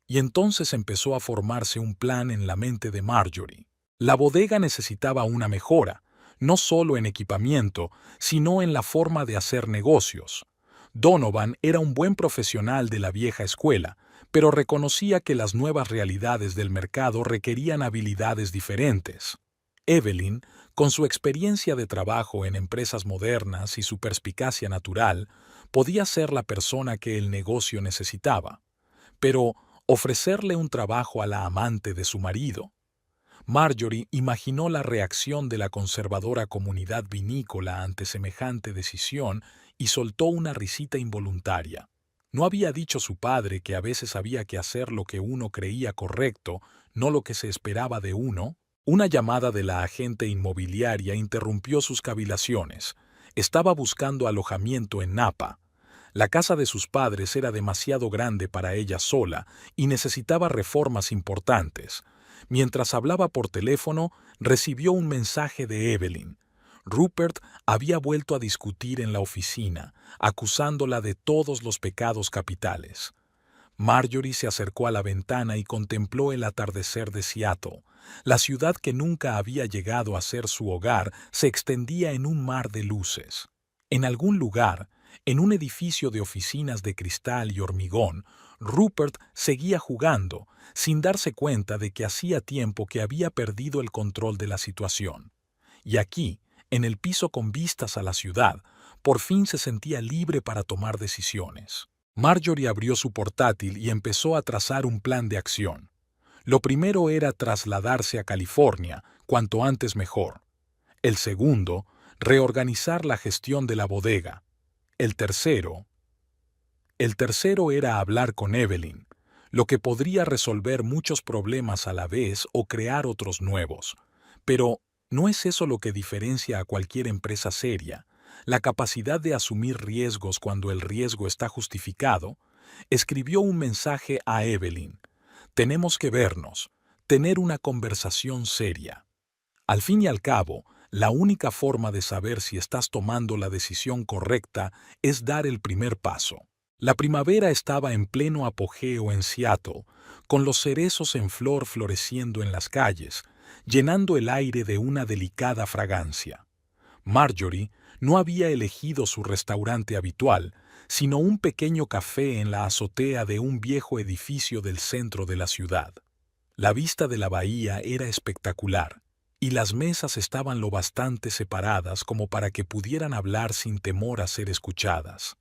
Y entonces empezó a formarse un plan en la mente de Marjorie. La bodega necesitaba una mejora, no solo en equipamiento, sino en la forma de hacer negocios. Donovan era un buen profesional de la vieja escuela, pero reconocía que las nuevas realidades del mercado requerían habilidades diferentes. Evelyn, con su experiencia de trabajo en empresas modernas y su perspicacia natural, podía ser la persona que el negocio necesitaba. Pero ofrecerle un trabajo a la amante de su marido. Marjorie imaginó la reacción de la conservadora comunidad vinícola ante semejante decisión y soltó una risita involuntaria. ¿No había dicho su padre que a veces había que hacer lo que uno creía correcto, no lo que se esperaba de uno? Una llamada de la agente inmobiliaria interrumpió sus cavilaciones. Estaba buscando alojamiento en Napa. La casa de sus padres era demasiado grande para ella sola y necesitaba reformas importantes. Mientras hablaba por teléfono, recibió un mensaje de Evelyn. Rupert había vuelto a discutir en la oficina, acusándola de todos los pecados capitales. Marjorie se acercó a la ventana y contempló el atardecer de Seattle. La ciudad que nunca había llegado a ser su hogar se extendía en un mar de luces. En algún lugar, en un edificio de oficinas de cristal y hormigón, Rupert seguía jugando, sin darse cuenta de que hacía tiempo que había perdido el control de la situación. Y aquí, en el piso con vistas a la ciudad, por fin se sentía libre para tomar decisiones. Marjorie abrió su portátil y empezó a trazar un plan de acción. Lo primero era trasladarse a California, cuanto antes mejor. El segundo, reorganizar la gestión de la bodega. El tercero era hablar con Evelyn, lo que podría resolver muchos problemas a la vez o crear otros nuevos. Pero, ¿no es eso lo que diferencia a cualquier empresa seria? La capacidad de asumir riesgos cuando el riesgo está justificado. Escribió un mensaje a Evelyn. Tenemos que vernos, tener una conversación seria. Al fin y al cabo, la única forma de saber si estás tomando la decisión correcta es dar el primer paso. La primavera estaba en pleno apogeo en Seattle, con los cerezos en flor floreciendo en las calles, llenando el aire de una delicada fragancia. Marjorie no había elegido su restaurante habitual, sino un pequeño café en la azotea de un viejo edificio del centro de la ciudad. La vista de la bahía era espectacular, y las mesas estaban lo bastante separadas como para que pudieran hablar sin temor a ser escuchadas.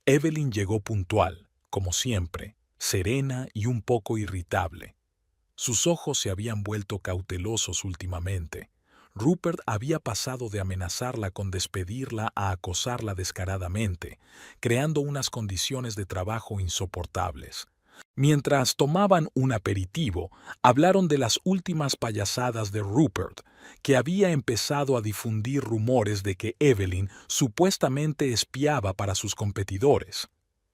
Evelyn llegó puntual, como siempre, serena y un poco irritable. Sus ojos se habían vuelto cautelosos últimamente. Rupert había pasado de amenazarla con despedirla a acosarla descaradamente, creando unas condiciones de trabajo insoportables. Mientras tomaban un aperitivo, hablaron de las últimas payasadas de Rupert, que había empezado a difundir rumores de que Evelyn supuestamente espiaba para sus competidores.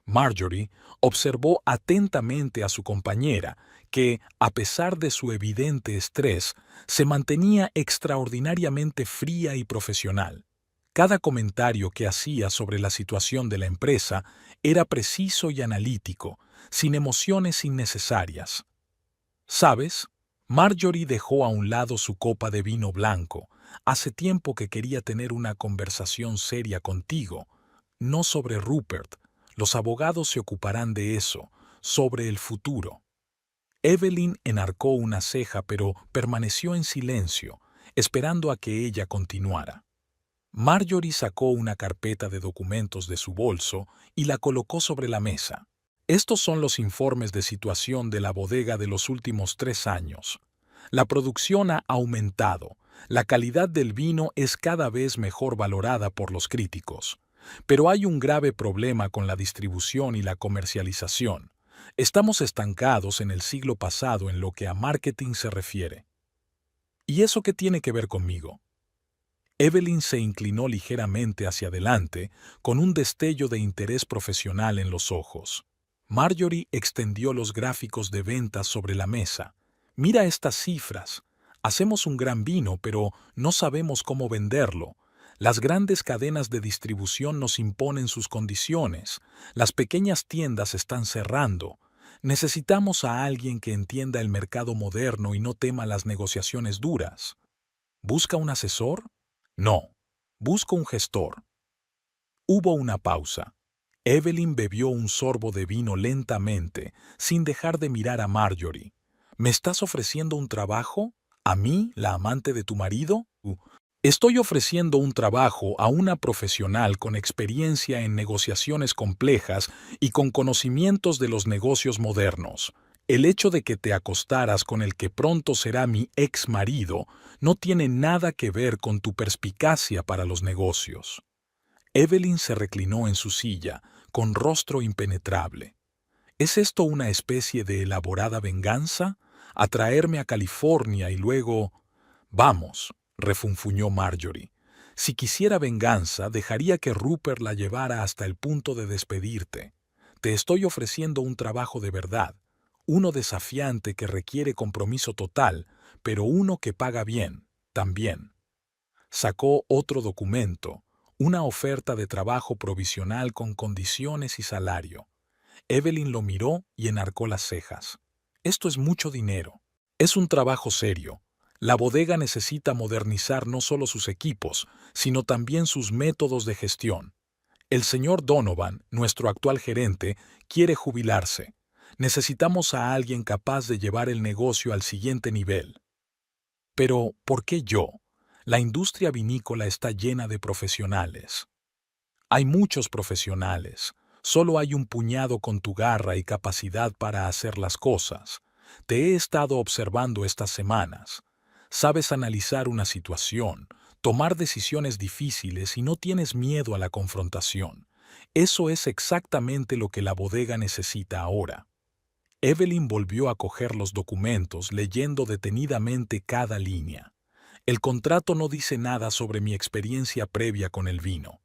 Marjorie observó atentamente a su compañera, que, a pesar de su evidente estrés, se mantenía extraordinariamente fría y profesional. Cada comentario que hacía sobre la situación de la empresa era preciso y analítico, sin emociones innecesarias. ¿Sabes? Marjorie dejó a un lado su copa de vino blanco. Hace tiempo que quería tener una conversación seria contigo, no sobre Rupert. Los abogados se ocuparán de eso, sobre el futuro. Evelyn enarcó una ceja, pero permaneció en silencio, esperando a que ella continuara. Marjorie sacó una carpeta de documentos de su bolso y la colocó sobre la mesa. Estos son los informes de situación de la bodega de los últimos 3 años. La producción ha aumentado, la calidad del vino es cada vez mejor valorada por los críticos. Pero hay un grave problema con la distribución y la comercialización. Estamos estancados en el siglo pasado en lo que a marketing se refiere. ¿Y eso qué tiene que ver conmigo? Evelyn se inclinó ligeramente hacia adelante, con un destello de interés profesional en los ojos. Marjorie extendió los gráficos de ventas sobre la mesa. Mira estas cifras. Hacemos un gran vino, pero no sabemos cómo venderlo. Las grandes cadenas de distribución nos imponen sus condiciones. Las pequeñas tiendas están cerrando. Necesitamos a alguien que entienda el mercado moderno y no tema las negociaciones duras. ¿Busca un asesor? No. Busco un gestor. Hubo una pausa. Evelyn bebió un sorbo de vino lentamente, sin dejar de mirar a Marjorie. ¿Me estás ofreciendo un trabajo? ¿A mí, la amante de tu marido? Estoy ofreciendo un trabajo a una profesional con experiencia en negociaciones complejas y con conocimientos de los negocios modernos. El hecho de que te acostaras con el que pronto será mi ex marido no tiene nada que ver con tu perspicacia para los negocios. Evelyn se reclinó en su silla, con rostro impenetrable. ¿Es esto una especie de elaborada venganza? ¿Atraerme a California y luego... Vamos, refunfuñó Marjorie. Si quisiera venganza, dejaría que Rupert la llevara hasta el punto de despedirte. Te estoy ofreciendo un trabajo de verdad, uno desafiante que requiere compromiso total, pero uno que paga bien, también. Sacó otro documento, una oferta de trabajo provisional con condiciones y salario. Evelyn lo miró y enarcó las cejas. Esto es mucho dinero. Es un trabajo serio. La bodega necesita modernizar no solo sus equipos, sino también sus métodos de gestión. El señor Donovan, nuestro actual gerente, quiere jubilarse. Necesitamos a alguien capaz de llevar el negocio al siguiente nivel. Pero, ¿por qué yo? La industria vinícola está llena de profesionales. Hay muchos profesionales. Solo hay un puñado con tu garra y capacidad para hacer las cosas. Te he estado observando estas semanas. Sabes analizar una situación, tomar decisiones difíciles y no tienes miedo a la confrontación. Eso es exactamente lo que la bodega necesita ahora. Evelyn volvió a coger los documentos, leyendo detenidamente cada línea. El contrato no dice nada sobre mi experiencia previa con el vino.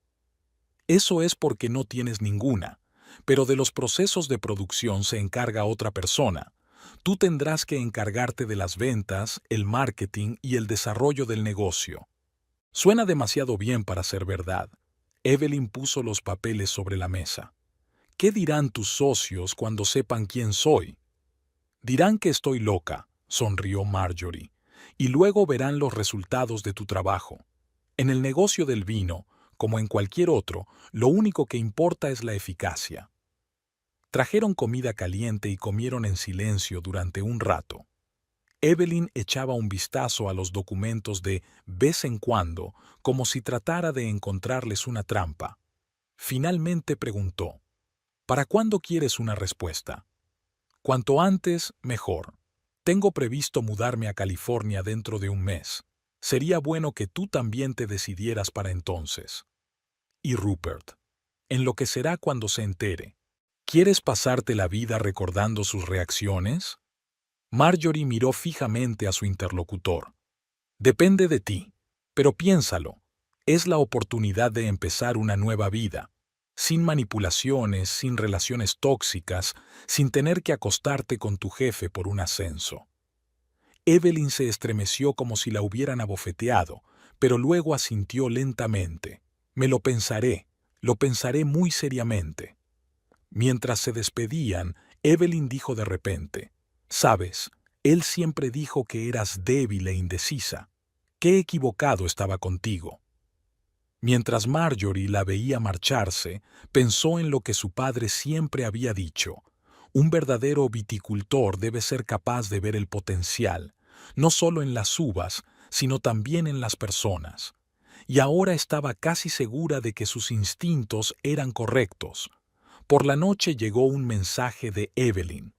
Eso es porque no tienes ninguna, pero de los procesos de producción se encarga otra persona. Tú tendrás que encargarte de las ventas, el marketing y el desarrollo del negocio. Suena demasiado bien para ser verdad. Evelyn puso los papeles sobre la mesa. ¿Qué dirán tus socios cuando sepan quién soy? Dirán que estoy loca, sonrió Marjorie, y luego verán los resultados de tu trabajo. En el negocio del vino, como en cualquier otro, lo único que importa es la eficacia. Trajeron comida caliente y comieron en silencio durante un rato. Evelyn echaba un vistazo a los documentos de vez en cuando, como si tratara de encontrarles una trampa. Finalmente preguntó, ¿para cuándo quieres una respuesta? Cuanto antes, mejor. Tengo previsto mudarme a California dentro de un mes. Sería bueno que tú también te decidieras para entonces. Y Rupert. Enloquecerá cuando se entere. ¿Quieres pasarte la vida recordando sus reacciones? Marjorie miró fijamente a su interlocutor. Depende de ti, pero piénsalo. Es la oportunidad de empezar una nueva vida, sin manipulaciones, sin relaciones tóxicas, sin tener que acostarte con tu jefe por un ascenso. Evelyn se estremeció como si la hubieran abofeteado, pero luego asintió lentamente. Lo pensaré muy seriamente. Mientras se despedían, Evelyn dijo de repente, «Sabes, él siempre dijo que eras débil e indecisa. Qué equivocado estaba contigo». Mientras Marjorie la veía marcharse, pensó en lo que su padre siempre había dicho. Un verdadero viticultor debe ser capaz de ver el potencial, no solo en las uvas, sino también en las personas. Y ahora estaba casi segura de que sus instintos eran correctos. Por la noche llegó un mensaje de Evelyn.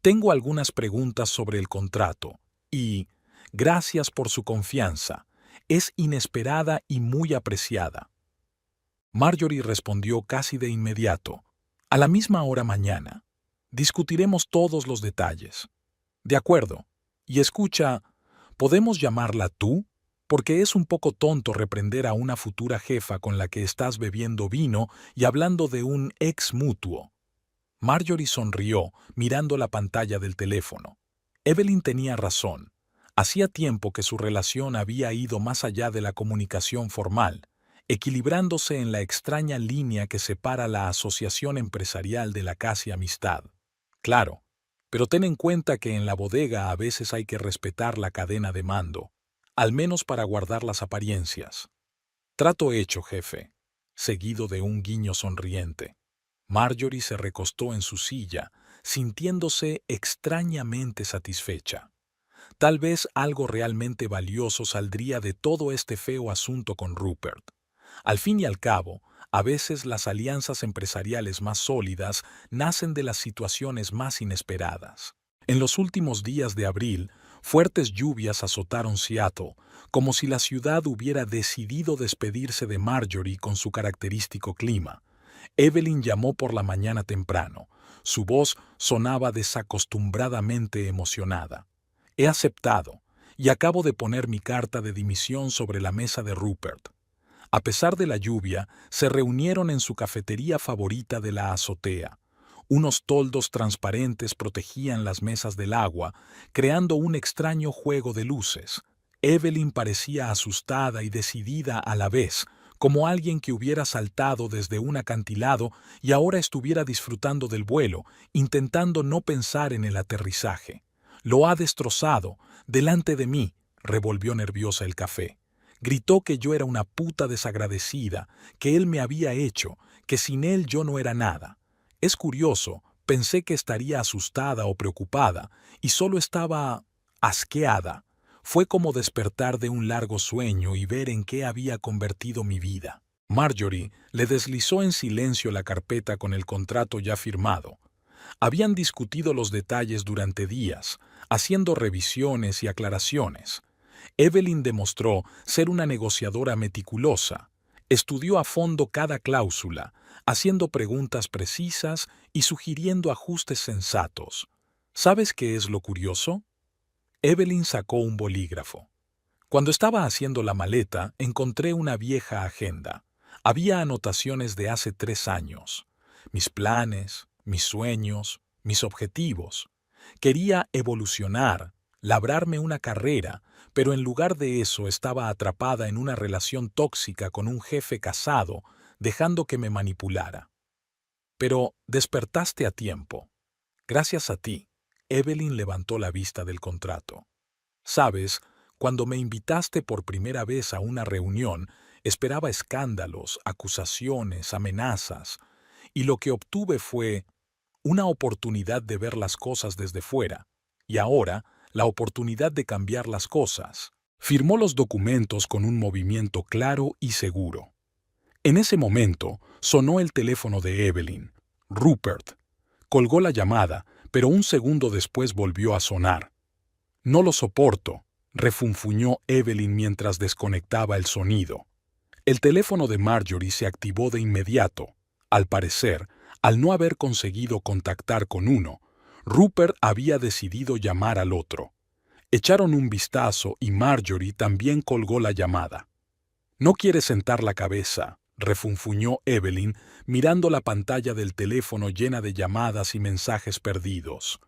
«Tengo algunas preguntas sobre el contrato y, gracias por su confianza, es inesperada y muy apreciada». Marjorie respondió casi de inmediato. «A la misma hora mañana. Discutiremos todos los detalles». «De acuerdo. Y escucha, ¿podemos llamarla tú? Porque es un poco tonto reprender a una futura jefa con la que estás bebiendo vino y hablando de un ex mutuo». Marjorie sonrió, mirando la pantalla del teléfono. Evelyn tenía razón. Hacía tiempo que su relación había ido más allá de la comunicación formal, equilibrándose en la extraña línea que separa la asociación empresarial de la casi amistad. Claro, pero ten en cuenta que en la bodega a veces hay que respetar la cadena de mando, al menos para guardar las apariencias. «Trato hecho, jefe», seguido de un guiño sonriente. Marjorie se recostó en su silla, sintiéndose extrañamente satisfecha. Tal vez algo realmente valioso saldría de todo este feo asunto con Rupert. Al fin y al cabo, a veces las alianzas empresariales más sólidas nacen de las situaciones más inesperadas. En los últimos días de abril, fuertes lluvias azotaron Seattle, como si la ciudad hubiera decidido despedirse de Marjorie con su característico clima. Evelyn llamó por la mañana temprano. Su voz sonaba desacostumbradamente emocionada. «He aceptado, y acabo de poner mi carta de dimisión sobre la mesa de Rupert». A pesar de la lluvia, se reunieron en su cafetería favorita de la azotea. Unos toldos transparentes protegían las mesas del agua, creando un extraño juego de luces. Evelyn parecía asustada y decidida a la vez, como alguien que hubiera saltado desde un acantilado y ahora estuviera disfrutando del vuelo, intentando no pensar en el aterrizaje. «Lo ha destrozado, delante de mí», revolvió nerviosa el café. Gritó que yo era una puta desagradecida, que él me había hecho, que sin él yo no era nada. Es curioso, pensé que estaría asustada o preocupada, y solo estaba asqueada. Fue como despertar de un largo sueño y ver en qué había convertido mi vida. Marjorie le deslizó en silencio la carpeta con el contrato ya firmado. Habían discutido los detalles durante días, haciendo revisiones y aclaraciones. Evelyn demostró ser una negociadora meticulosa. Estudió a fondo cada cláusula, haciendo preguntas precisas y sugiriendo ajustes sensatos. ¿Sabes qué es lo curioso? Evelyn sacó un bolígrafo. Cuando estaba haciendo la maleta, encontré una vieja agenda. Había anotaciones de hace 3 años. Mis planes, mis sueños, mis objetivos. Quería evolucionar, labrarme una carrera, pero en lugar de eso estaba atrapada en una relación tóxica con un jefe casado, dejando que me manipulara. Pero despertaste a tiempo. Gracias a ti. Evelyn levantó la vista del contrato. Sabes, cuando me invitaste por primera vez a una reunión, esperaba escándalos, acusaciones, amenazas, y lo que obtuve fue una oportunidad de ver las cosas desde fuera, y ahora la oportunidad de cambiar las cosas. Firmó los documentos con un movimiento claro y seguro. En ese momento sonó el teléfono de Evelyn. Rupert. Colgó la llamada, pero un segundo después volvió a sonar. «No lo soporto», refunfuñó Evelyn mientras desconectaba el sonido. El teléfono de Marjorie se activó de inmediato. Al parecer, al no haber conseguido contactar con uno, Rupert había decidido llamar al otro. Echaron un vistazo y Marjorie también colgó la llamada. «No quiere sentar la cabeza», refunfuñó Evelyn, mirando la pantalla del teléfono llena de llamadas y mensajes perdidos.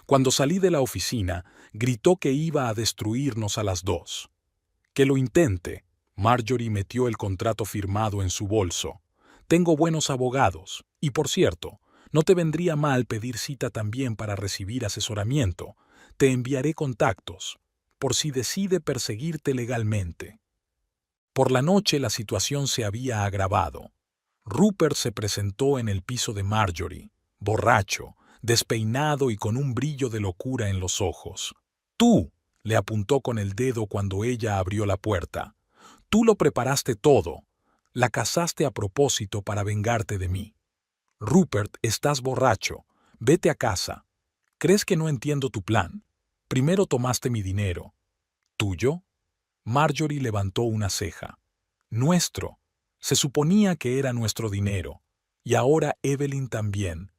Cuando salí de la oficina, gritó que iba a destruirnos a las 2. «Que lo intente», Marjorie metió el contrato firmado en su bolso. Tengo buenos abogados. Y por cierto, no te vendría mal pedir cita también para recibir asesoramiento. Te enviaré contactos, por si decide perseguirte legalmente. Por la noche la situación se había agravado. Rupert se presentó en el piso de Marjorie, borracho, despeinado y con un brillo de locura en los ojos. «Tú», le apuntó con el dedo cuando ella abrió la puerta. «Tú lo preparaste todo. La casaste a propósito para vengarte de mí. Rupert, estás borracho. Vete a casa. ¿Crees que no entiendo tu plan? Primero tomaste mi dinero. ¿Tuyo?». Marjorie levantó una ceja. «Nuestro. Se suponía que era nuestro dinero. Y ahora Evelyn también.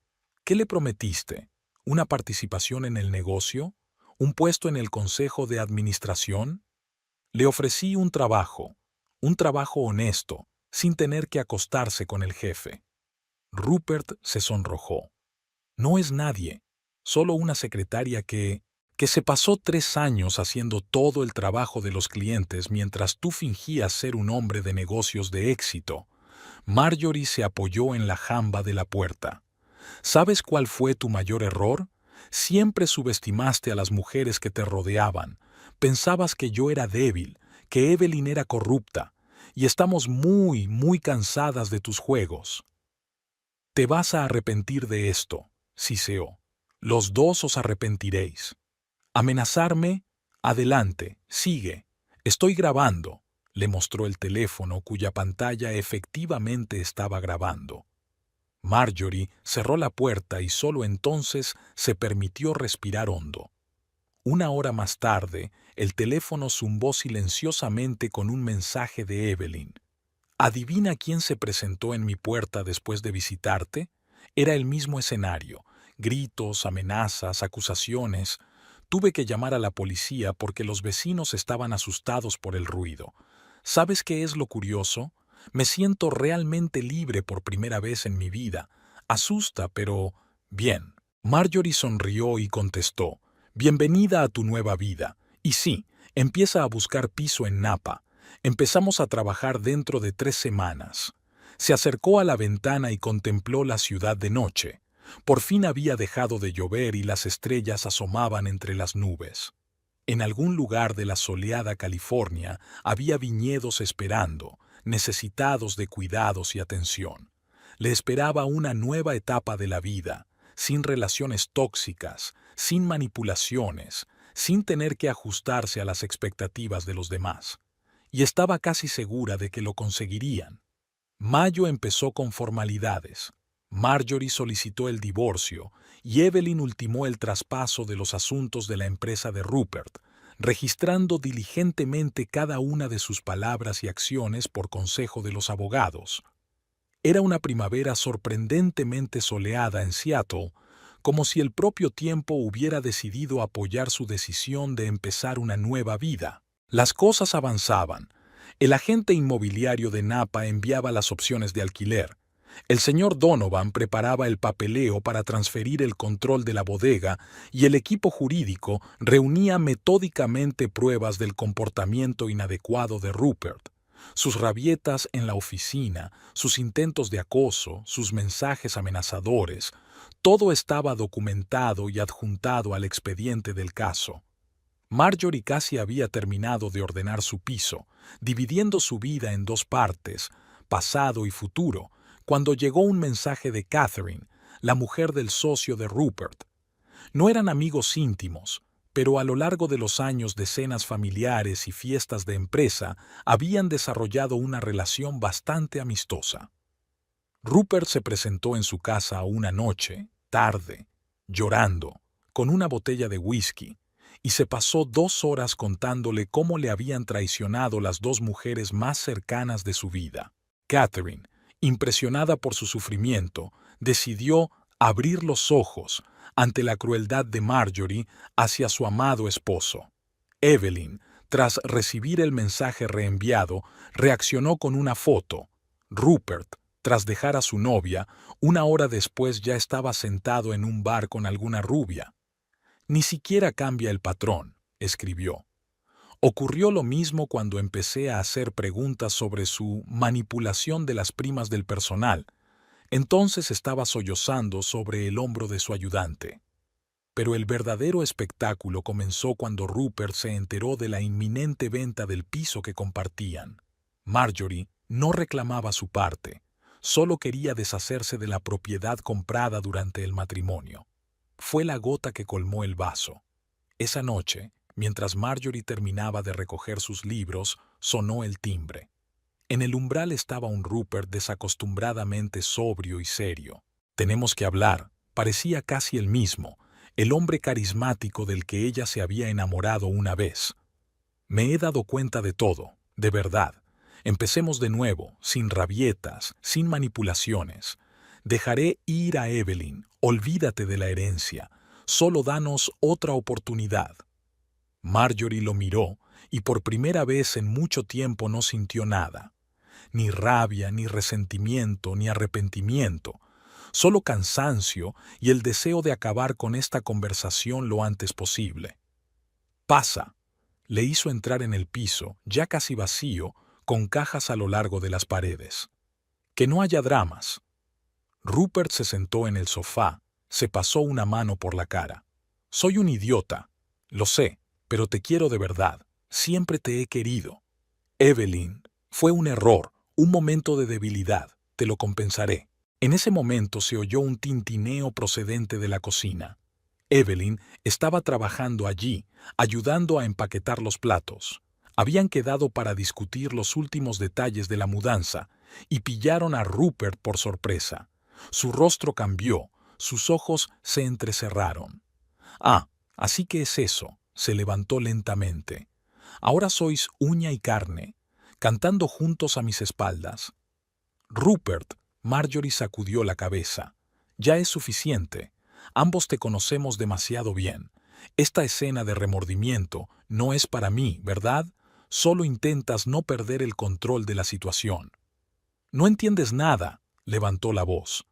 ¿Qué le prometiste? ¿Una participación en el negocio? ¿Un puesto en el consejo de administración?». Le ofrecí un trabajo honesto, sin tener que acostarse con el jefe. Rupert se sonrojó. «No es nadie, solo una secretaria que se pasó 3 años haciendo todo el trabajo de los clientes mientras tú fingías ser un hombre de negocios de éxito». Marjorie se apoyó en la jamba de la puerta. «¿Sabes cuál fue tu mayor error? Siempre subestimaste a las mujeres que te rodeaban. Pensabas que yo era débil, que Evelyn era corrupta, y estamos muy, muy cansadas de tus juegos. Te vas a arrepentir de esto», siseó. «Los dos os arrepentiréis. ¿Amenazarme? Adelante, sigue. Estoy grabando», le mostró el teléfono cuya pantalla efectivamente estaba grabando. Marjorie cerró la puerta y solo entonces se permitió respirar hondo. 1 hora más tarde, el teléfono zumbó silenciosamente con un mensaje de Evelyn. «¿Adivina quién se presentó en mi puerta después de visitarte?». Era el mismo escenario. Gritos, amenazas, acusaciones. Tuve que llamar a la policía porque los vecinos estaban asustados por el ruido. ¿Sabes qué es lo curioso? Me siento realmente libre por primera vez en mi vida. Asusta, pero bien». Marjorie sonrió y contestó: «Bienvenida a tu nueva vida. Y sí, empieza a buscar piso en Napa. Empezamos a trabajar dentro de 3 semanas». Se acercó a la ventana y contempló la ciudad de noche. Por fin había dejado de llover y las estrellas asomaban entre las nubes. En algún lugar de la soleada California había viñedos esperando, necesitados de cuidados y atención. Le esperaba una nueva etapa de la vida, sin relaciones tóxicas, sin manipulaciones, sin tener que ajustarse a las expectativas de los demás. Y estaba casi segura de que lo conseguirían. Mayo empezó con formalidades. Marjorie solicitó el divorcio y Evelyn ultimó el traspaso de los asuntos de la empresa de Rupert, registrando diligentemente cada una de sus palabras y acciones por consejo de los abogados. Era una primavera sorprendentemente soleada en Seattle, como si el propio tiempo hubiera decidido apoyar su decisión de empezar una nueva vida. Las cosas avanzaban. El agente inmobiliario de Napa enviaba las opciones de alquiler. El señor Donovan preparaba el papeleo para transferir el control de la bodega y el equipo jurídico reunía metódicamente pruebas del comportamiento inadecuado de Rupert. Sus rabietas en la oficina, sus intentos de acoso, sus mensajes amenazadores, todo estaba documentado y adjuntado al expediente del caso. Marjorie casi había terminado de ordenar su piso, dividiendo su vida en 2 partes, pasado y futuro, cuando llegó un mensaje de Catherine, la mujer del socio de Rupert. No eran amigos íntimos, pero a lo largo de los años de cenas familiares y fiestas de empresa habían desarrollado una relación bastante amistosa. Rupert se presentó en su casa una noche, tarde, llorando, con una botella de whisky, y se pasó 2 horas contándole cómo le habían traicionado las 2 mujeres más cercanas de su vida. Catherine, impresionada por su sufrimiento, decidió abrir los ojos ante la crueldad de Marjorie hacia su amado esposo. Evelyn, tras recibir el mensaje reenviado, reaccionó con una foto. Rupert, tras dejar a su novia, 1 hora después ya estaba sentado en un bar con alguna rubia. «Ni siquiera cambia el patrón», escribió. Ocurrió lo mismo cuando empecé a hacer preguntas sobre su manipulación de las primas del personal. Entonces estaba sollozando sobre el hombro de su ayudante. Pero el verdadero espectáculo comenzó cuando Rupert se enteró de la inminente venta del piso que compartían. Marjorie no reclamaba su parte, solo quería deshacerse de la propiedad comprada durante el matrimonio. Fue la gota que colmó el vaso. Esa noche, mientras Marjorie terminaba de recoger sus libros, sonó el timbre. En el umbral estaba un Rupert desacostumbradamente sobrio y serio. «Tenemos que hablar», parecía casi el mismo, el hombre carismático del que ella se había enamorado una vez. «Me he dado cuenta de todo, de verdad. Empecemos de nuevo, sin rabietas, sin manipulaciones. Dejaré ir a Evelyn, olvídate de la herencia, solo danos otra oportunidad». Marjorie lo miró y por primera vez en mucho tiempo no sintió nada. Ni rabia, ni resentimiento, ni arrepentimiento, solo cansancio y el deseo de acabar con esta conversación lo antes posible. «Pasa», le hizo entrar en el piso, ya casi vacío, con cajas a lo largo de las paredes. «Que no haya dramas». Rupert se sentó en el sofá, se pasó una mano por la cara. «Soy un idiota, lo sé, pero te quiero de verdad, siempre te he querido. Evelyn, fue un error, un momento de debilidad, te lo compensaré». En ese momento se oyó un tintineo procedente de la cocina. Evelyn estaba trabajando allí, ayudando a empaquetar los platos. Habían quedado para discutir los últimos detalles de la mudanza y pillaron a Rupert por sorpresa. Su rostro cambió, sus ojos se entrecerraron. «Ah, así que es eso», se levantó lentamente. «Ahora sois uña y carne, cantando juntos a mis espaldas». «Rupert», Marjorie sacudió la cabeza. «Ya es suficiente. Ambos te conocemos demasiado bien. Esta escena de remordimiento no es para mí, ¿verdad? Solo intentas no perder el control de la situación». «No entiendes nada», levantó la voz.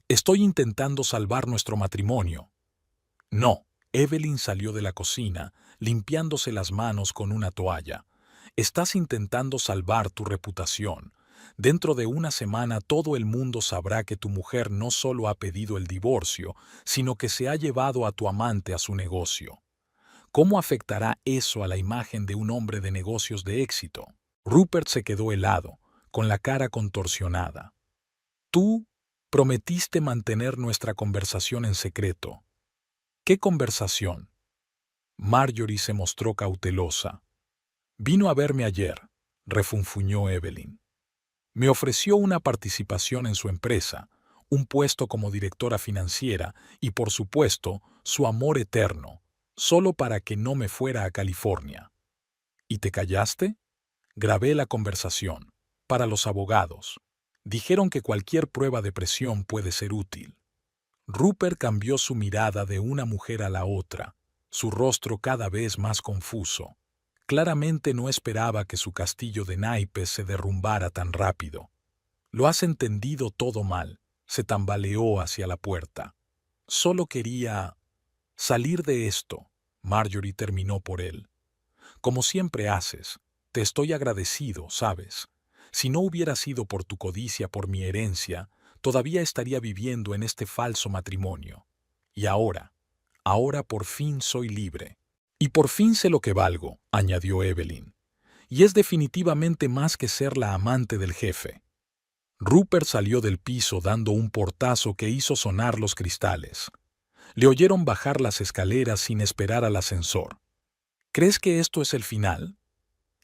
«Estoy intentando salvar nuestro matrimonio». «No», Evelyn salió de la cocina, limpiándose las manos con una toalla. «Estás intentando salvar tu reputación. Dentro de una semana todo el mundo sabrá que tu mujer no solo ha pedido el divorcio, sino que se ha llevado a tu amante a su negocio. ¿Cómo afectará eso a la imagen de un hombre de negocios de éxito?» Rupert se quedó helado, con la cara contorsionada. «Tú prometiste mantener nuestra conversación en secreto». «¿Qué conversación?» Marjorie se mostró cautelosa. «Vino a verme ayer», refunfuñó Evelyn. «Me ofreció una participación en su empresa, un puesto como directora financiera y, por supuesto, su amor eterno, solo para que no me fuera a California». «¿Y te callaste?» «Grabé la conversación. Para los abogados. Dijeron que cualquier prueba de presión puede ser útil». Rupert cambió su mirada de una mujer a la otra, su rostro cada vez más confuso. Claramente no esperaba que su castillo de naipes se derrumbara tan rápido. «Lo has entendido todo mal», se tambaleó hacia la puerta. «Solo quería salir de esto», Marjorie terminó por él. «Como siempre haces, te estoy agradecido, ¿sabes? Si no hubiera sido por tu codicia por mi herencia, todavía estaría viviendo en este falso matrimonio. Y ahora por fin soy libre. Y por fin sé lo que valgo», añadió Evelyn. «Y es definitivamente más que ser la amante del jefe». Rupert salió del piso dando un portazo que hizo sonar los cristales. Le oyeron bajar las escaleras sin esperar al ascensor. «¿Crees que esto es el final?»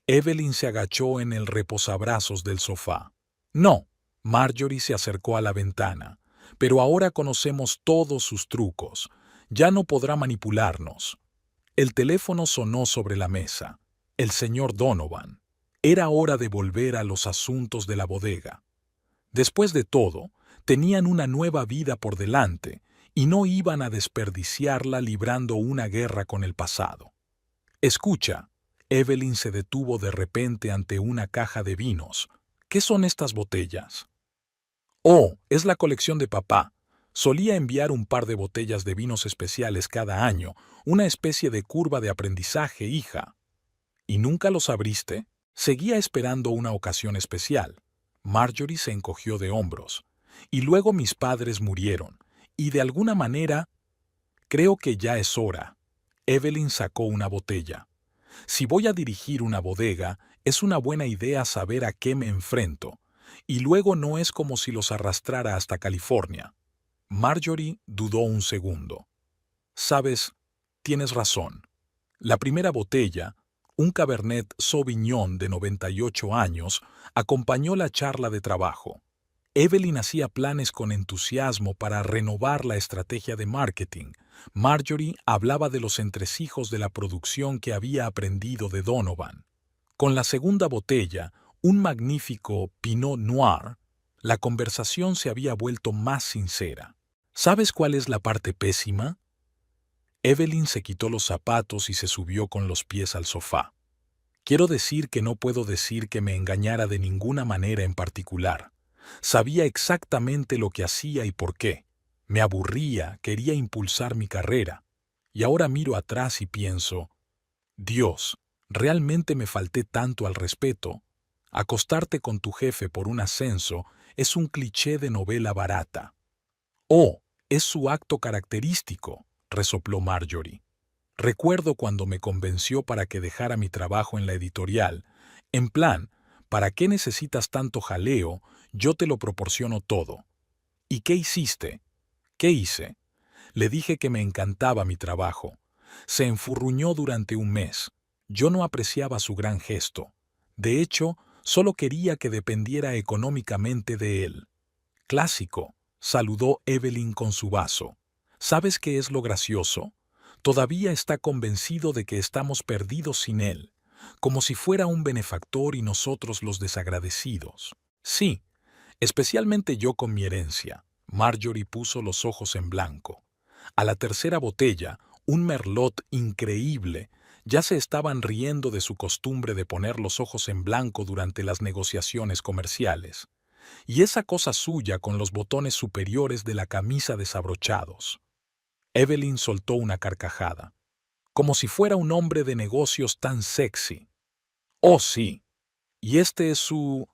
Evelyn se agachó en el reposabrazos del sofá. «No». Marjorie se acercó a la ventana. «Pero ahora conocemos todos sus trucos. Ya no podrá manipularnos». El teléfono sonó sobre la mesa. El señor Donovan. Era hora de volver a los asuntos de la bodega. Después de todo, tenían una nueva vida por delante y no iban a desperdiciarla librando una guerra con el pasado. «Escucha». Evelyn se detuvo de repente ante una caja de vinos. «¿Qué son estas botellas?» «Oh, es la colección de papá. Solía enviar un par de botellas de vinos especiales cada año, una especie de curva de aprendizaje, hija». ¿Y nunca los abriste? Seguía esperando una ocasión especial. Marjorie se encogió de hombros. Y luego mis padres murieron. Y de alguna manera, creo que ya es hora. Evelyn sacó una botella. Si voy a dirigir una bodega, es una buena idea saber a qué me enfrento. Y luego no es como si los arrastrara hasta California. Marjorie dudó un segundo. Sabes, tienes razón. La primera botella, un Cabernet Sauvignon de 98 años, acompañó la charla de trabajo. Evelyn hacía planes con entusiasmo para renovar la estrategia de marketing. Marjorie hablaba de los entresijos de la producción que había aprendido de Donovan. Con la segunda botella, un magnífico Pinot Noir, la conversación se había vuelto más sincera. ¿Sabes cuál es la parte pésima? Evelyn se quitó los zapatos y se subió con los pies al sofá. Quiero decir que no puedo decir que me engañara de ninguna manera en particular. Sabía exactamente lo que hacía y por qué. Me aburría, quería impulsar mi carrera. Y ahora miro atrás y pienso, Dios, realmente me falté tanto al respeto. Acostarte con tu jefe por un ascenso es un cliché de novela barata. Oh, es su acto característico, resopló Marjorie. Recuerdo cuando me convenció para que dejara mi trabajo en la editorial. En plan, ¿para qué necesitas tanto jaleo? Yo te lo proporciono todo. ¿Y qué hiciste? ¿Qué hice? Le dije que me encantaba mi trabajo. Se enfurruñó durante un mes. Yo no apreciaba su gran gesto. De hecho, solo quería que dependiera económicamente de él. Clásico, saludó Evelyn con su vaso. ¿Sabes qué es lo gracioso? Todavía está convencido de que estamos perdidos sin él, como si fuera un benefactor y nosotros los desagradecidos. Sí, especialmente yo con mi herencia. Marjorie puso los ojos en blanco. A la tercera botella, un merlot increíble, ya se estaban riendo de su costumbre de poner los ojos en blanco durante las negociaciones comerciales. Y esa cosa suya con los botones superiores de la camisa desabrochados. Evelyn soltó una carcajada, como si fuera un hombre de negocios tan sexy. Oh, sí. Y este es su...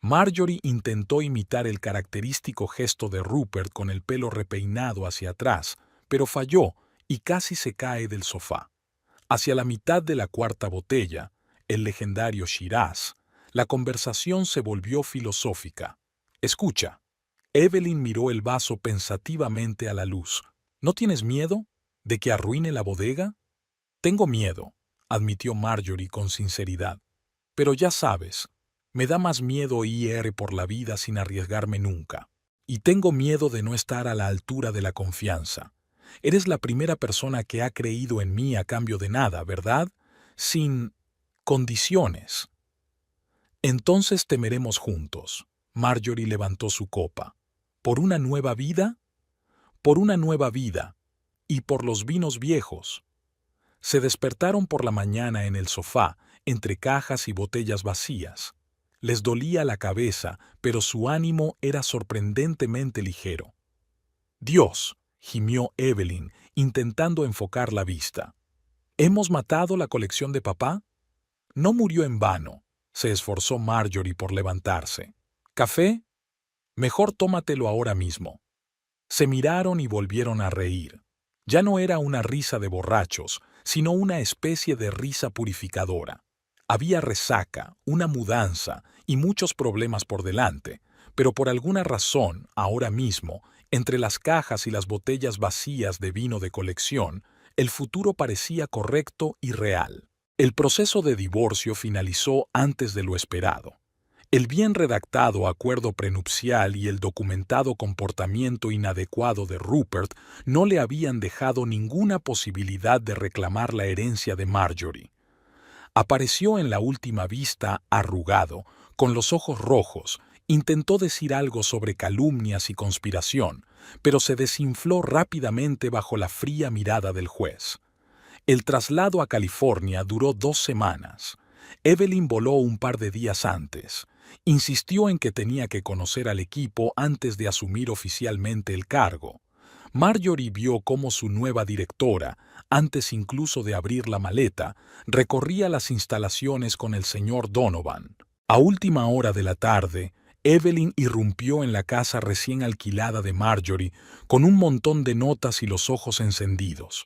Marjorie intentó imitar el característico gesto de Rupert con el pelo repeinado hacia atrás, pero falló y casi se cae del sofá. Hacia la mitad de la cuarta botella, el legendario Shiraz, la conversación se volvió filosófica. Escucha. Evelyn miró el vaso pensativamente a la luz. ¿No tienes miedo de que arruine la bodega? Tengo miedo, admitió Marjorie con sinceridad. Pero ya sabes, me da más miedo ir por la vida sin arriesgarme nunca. Y tengo miedo de no estar a la altura de la confianza. Eres la primera persona que ha creído en mí a cambio de nada, ¿verdad? Sin condiciones. Entonces temeremos juntos. Marjorie levantó su copa. ¿Por una nueva vida? Por una nueva vida. Y por los vinos viejos. Se despertaron por la mañana en el sofá, entre cajas y botellas vacías. Les dolía la cabeza, pero su ánimo era sorprendentemente ligero. Dios, gimió Evelyn, intentando enfocar la vista. ¿Hemos matado la colección de papá? No murió en vano, se esforzó Marjorie por levantarse. ¿Café? Mejor tómatelo ahora mismo. Se miraron y volvieron a reír. Ya no era una risa de borrachos, sino una especie de risa purificadora. Había resaca, una mudanza y muchos problemas por delante, pero por alguna razón, ahora mismo, entre las cajas y las botellas vacías de vino de colección, el futuro parecía correcto y real. El proceso de divorcio finalizó antes de lo esperado. El bien redactado acuerdo prenupcial y el documentado comportamiento inadecuado de Rupert no le habían dejado ninguna posibilidad de reclamar la herencia de Marjorie. Apareció en la última vista arrugado, con los ojos rojos, intentó decir algo sobre calumnias y conspiración, pero se desinfló rápidamente bajo la fría mirada del juez. El traslado a California duró 2 semanas. Evelyn voló un par de días antes. Insistió en que tenía que conocer al equipo antes de asumir oficialmente el cargo. Marjorie vio cómo su nueva directora, antes incluso de abrir la maleta, recorría las instalaciones con el señor Donovan. A última hora de la tarde, Evelyn irrumpió en la casa recién alquilada de Marjorie con un montón de notas y los ojos encendidos.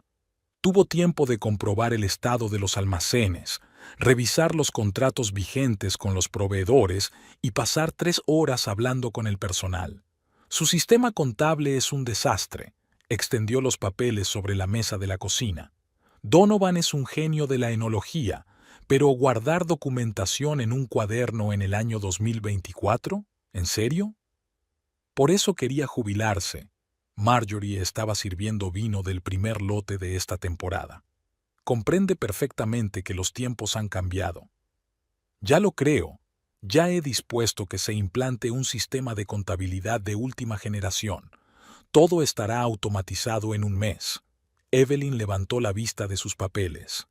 Tuvo tiempo de comprobar el estado de los almacenes, revisar los contratos vigentes con los proveedores y pasar 3 horas hablando con el personal. Su sistema contable es un desastre. Extendió los papeles sobre la mesa de la cocina. Donovan es un genio de la enología, pero guardar documentación en un cuaderno en el año 2024, ¿en serio? Por eso quería jubilarse. Marjorie estaba sirviendo vino del primer lote de esta temporada. Comprende perfectamente que los tiempos han cambiado. Ya lo creo. Ya he dispuesto que se implante un sistema de contabilidad de última generación. Todo estará automatizado en un mes. Evelyn levantó la vista de sus papeles.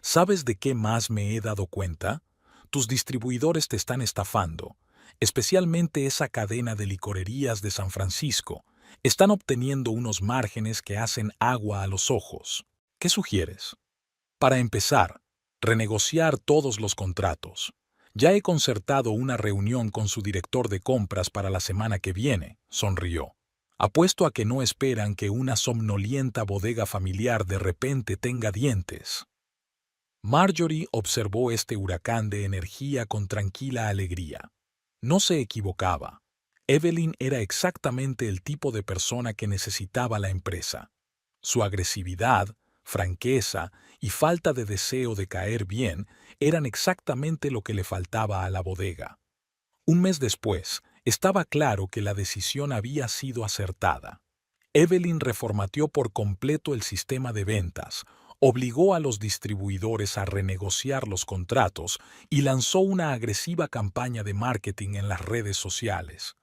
¿Sabes de qué más me he dado cuenta? Tus distribuidores te están estafando, especialmente esa cadena de licorerías de San Francisco. Están obteniendo unos márgenes que hacen agua a los ojos. ¿Qué sugieres? Para empezar, renegociar todos los contratos. Ya he concertado una reunión con su director de compras para la semana que viene, sonrió. Apuesto a que no esperan que una somnolienta bodega familiar de repente tenga dientes. Marjorie observó este huracán de energía con tranquila alegría. No se equivocaba. Evelyn era exactamente el tipo de persona que necesitaba la empresa. Su agresividad, franqueza y falta de deseo de caer bien eran exactamente lo que le faltaba a la bodega. Un mes después, estaba claro que la decisión había sido acertada. Evelyn reformateó por completo el sistema de ventas, obligó a los distribuidores a renegociar los contratos y lanzó una agresiva campaña de marketing en las redes sociales.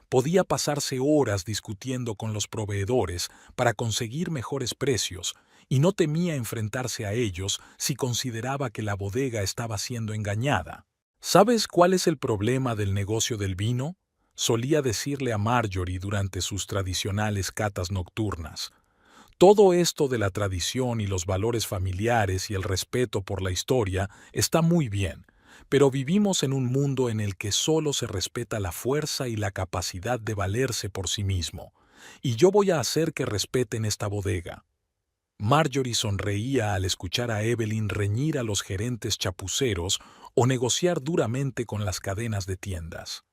Podía pasarse horas discutiendo con los proveedores para conseguir mejores precios y no temía enfrentarse a ellos si consideraba que la bodega estaba siendo engañada. ¿Sabes cuál es el problema del negocio del vino? Solía decirle a Marjorie durante sus tradicionales catas nocturnas. Todo esto de la tradición y los valores familiares y el respeto por la historia está muy bien, pero vivimos en un mundo en el que solo se respeta la fuerza y la capacidad de valerse por sí mismo, y yo voy a hacer que respeten esta bodega. Marjorie sonreía al escuchar a Evelyn reñir a los gerentes chapuceros o negociar duramente con las cadenas de tiendas.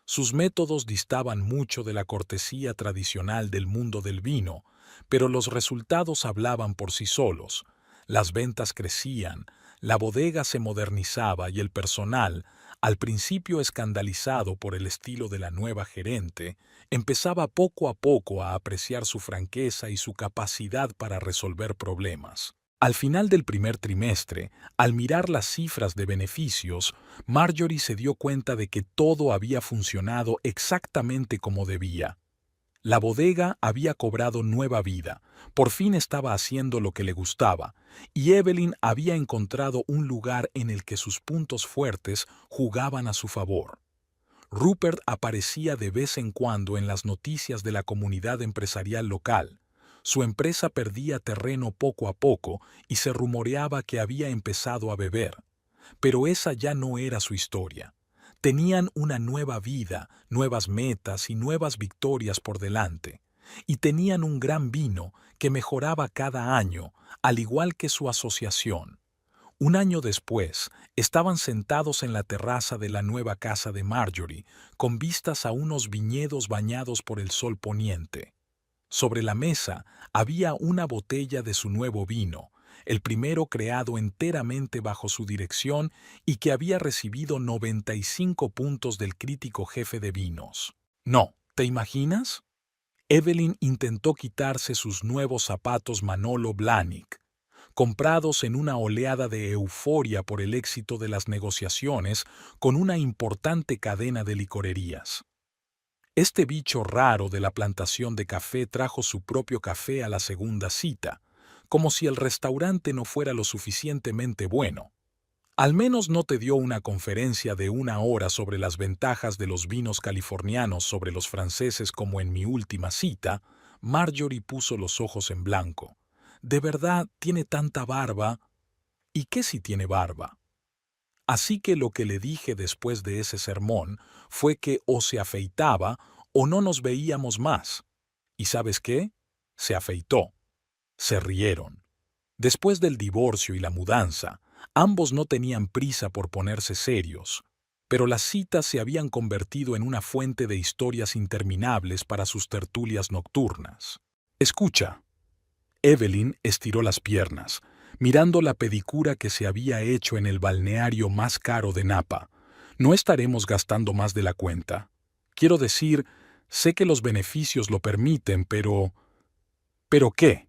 Sus métodos distaban mucho de la cortesía tradicional del mundo del vino, pero los resultados hablaban por sí solos. Las ventas crecían, la bodega se modernizaba y el personal, al principio escandalizado por el estilo de la nueva gerente, empezaba poco a poco a apreciar su franqueza y su capacidad para resolver problemas. Al final del primer trimestre, al mirar las cifras de beneficios, Marjorie se dio cuenta de que todo había funcionado exactamente como debía. La bodega había cobrado nueva vida, por fin estaba haciendo lo que le gustaba, y Evelyn había encontrado un lugar en el que sus puntos fuertes jugaban a su favor. Rupert aparecía de vez en cuando en las noticias de la comunidad empresarial local. Su empresa perdía terreno poco a poco y se rumoreaba que había empezado a beber. Pero esa ya no era su historia. Tenían una nueva vida, nuevas metas y nuevas victorias por delante. Y tenían un gran vino que mejoraba cada año, al igual que su asociación. Un año después, estaban sentados en la terraza de la nueva casa de Marjorie, con vistas a unos viñedos bañados por el sol poniente. Sobre la mesa había una botella de su nuevo vino, el primero creado enteramente bajo su dirección y que había recibido 95 puntos del crítico jefe de vinos. No, ¿te imaginas? Evelyn intentó quitarse sus nuevos zapatos Manolo Blahnik, comprados en una oleada de euforia por el éxito de las negociaciones con una importante cadena de licorerías. Este bicho raro de la plantación de café trajo su propio café a la segunda cita, como si el restaurante no fuera lo suficientemente bueno. Al menos no te dio una conferencia de 1 hora sobre las ventajas de los vinos californianos sobre los franceses como en mi última cita, Marjorie puso los ojos en blanco. ¿De verdad tiene tanta barba? ¿Y qué si tiene barba? Así que lo que le dije después de ese sermón fue que o se afeitaba o no nos veíamos más. ¿Y sabes qué? Se afeitó. Se rieron. Después del divorcio y la mudanza, ambos no tenían prisa por ponerse serios, pero las citas se habían convertido en una fuente de historias interminables para sus tertulias nocturnas. Escucha. Evelyn estiró las piernas, mirando la pedicura que se había hecho en el balneario más caro de Napa. No estaremos gastando más de la cuenta. Quiero decir, sé que los beneficios lo permiten, pero... ¿Pero qué?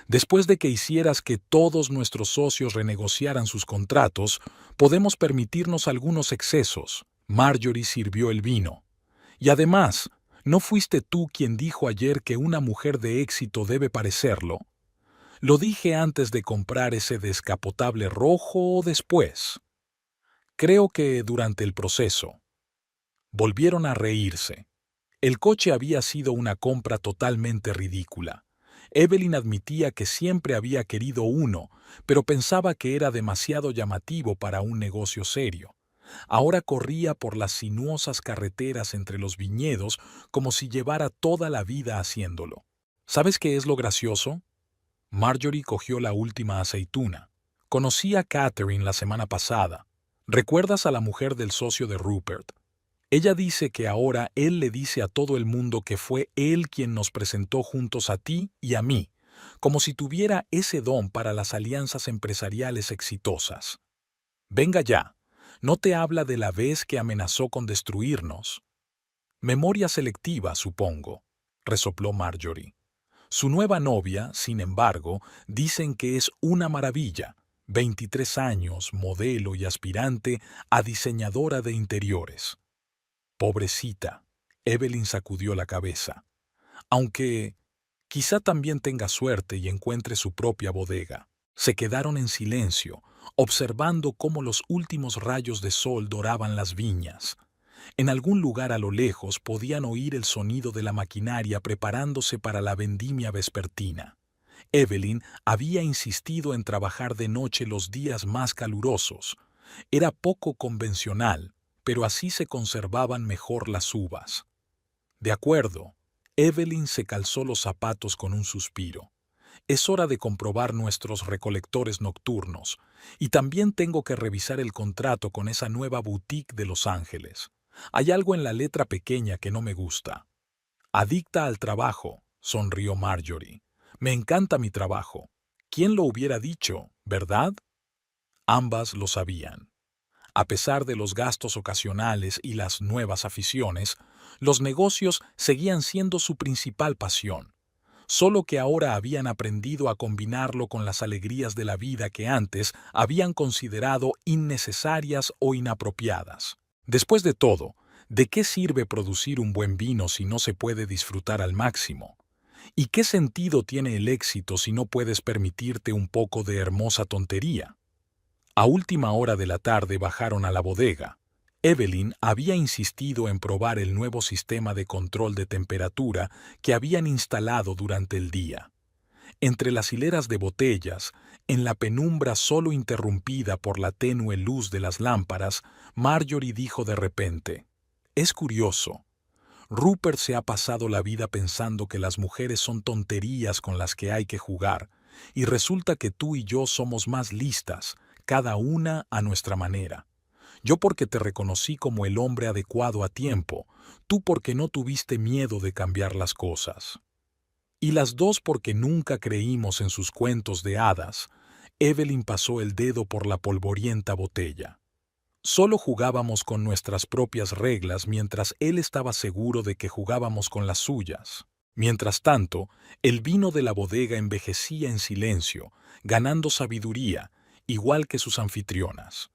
Después de que hicieras que todos nuestros socios renegociaran sus contratos, podemos permitirnos algunos excesos. Marjorie sirvió el vino. Y además, ¿no fuiste tú quien dijo ayer que una mujer de éxito debe parecerlo? ¿Lo dije antes de comprar ese descapotable rojo o después? Creo que durante el proceso. Volvieron a reírse. El coche había sido una compra totalmente ridícula. Evelyn admitía que siempre había querido uno, pero pensaba que era demasiado llamativo para un negocio serio. Ahora corría por las sinuosas carreteras entre los viñedos como si llevara toda la vida haciéndolo. ¿Sabes qué es lo gracioso? Marjorie cogió la última aceituna. Conocí a Catherine la semana pasada. ¿Recuerdas a la mujer del socio de Rupert? Ella dice que ahora él le dice a todo el mundo que fue él quien nos presentó juntos a ti y a mí, como si tuviera ese don para las alianzas empresariales exitosas. Venga ya, no te habla de la vez que amenazó con destruirnos. Memoria selectiva, supongo, resopló Marjorie. Su nueva novia, sin embargo, dicen que es una maravilla, 23 años, modelo y aspirante a diseñadora de interiores. Pobrecita, Evelyn sacudió la cabeza. Aunque quizá también tenga suerte y encuentre su propia bodega. Se quedaron en silencio, observando cómo los últimos rayos de sol doraban las viñas. En algún lugar a lo lejos podían oír el sonido de la maquinaria preparándose para la vendimia vespertina. Evelyn había insistido en trabajar de noche los días más calurosos. Era poco convencional, pero así se conservaban mejor las uvas. De acuerdo, Evelyn se calzó los zapatos con un suspiro. Es hora de comprobar nuestros recolectores nocturnos, y también tengo que revisar el contrato con esa nueva boutique de Los Ángeles. Hay algo en la letra pequeña que no me gusta. Adicta al trabajo, sonrió Marjorie. Me encanta mi trabajo. ¿Quién lo hubiera dicho, verdad? Ambas lo sabían. A pesar de los gastos ocasionales y las nuevas aficiones, los negocios seguían siendo su principal pasión, solo que ahora habían aprendido a combinarlo con las alegrías de la vida que antes habían considerado innecesarias o inapropiadas. Después de todo, ¿de qué sirve producir un buen vino si no se puede disfrutar al máximo? ¿Y qué sentido tiene el éxito si no puedes permitirte un poco de hermosa tontería? A última hora de la tarde bajaron a la bodega. Evelyn había insistido en probar el nuevo sistema de control de temperatura que habían instalado durante el día. Entre las hileras de botellas, en la penumbra solo interrumpida por la tenue luz de las lámparas, Marjorie dijo de repente: «Es curioso. Rupert se ha pasado la vida pensando que las mujeres son tonterías con las que hay que jugar, y resulta que tú y yo somos más listas, cada una a nuestra manera. Yo porque te reconocí como el hombre adecuado a tiempo, tú porque no tuviste miedo de cambiar las cosas. Y las dos porque nunca creímos en sus cuentos de hadas». Evelyn pasó el dedo por la polvorienta botella. Solo jugábamos con nuestras propias reglas mientras él estaba seguro de que jugábamos con las suyas. Mientras tanto, el vino de la bodega envejecía en silencio, ganando sabiduría, igual que sus anfitrionas.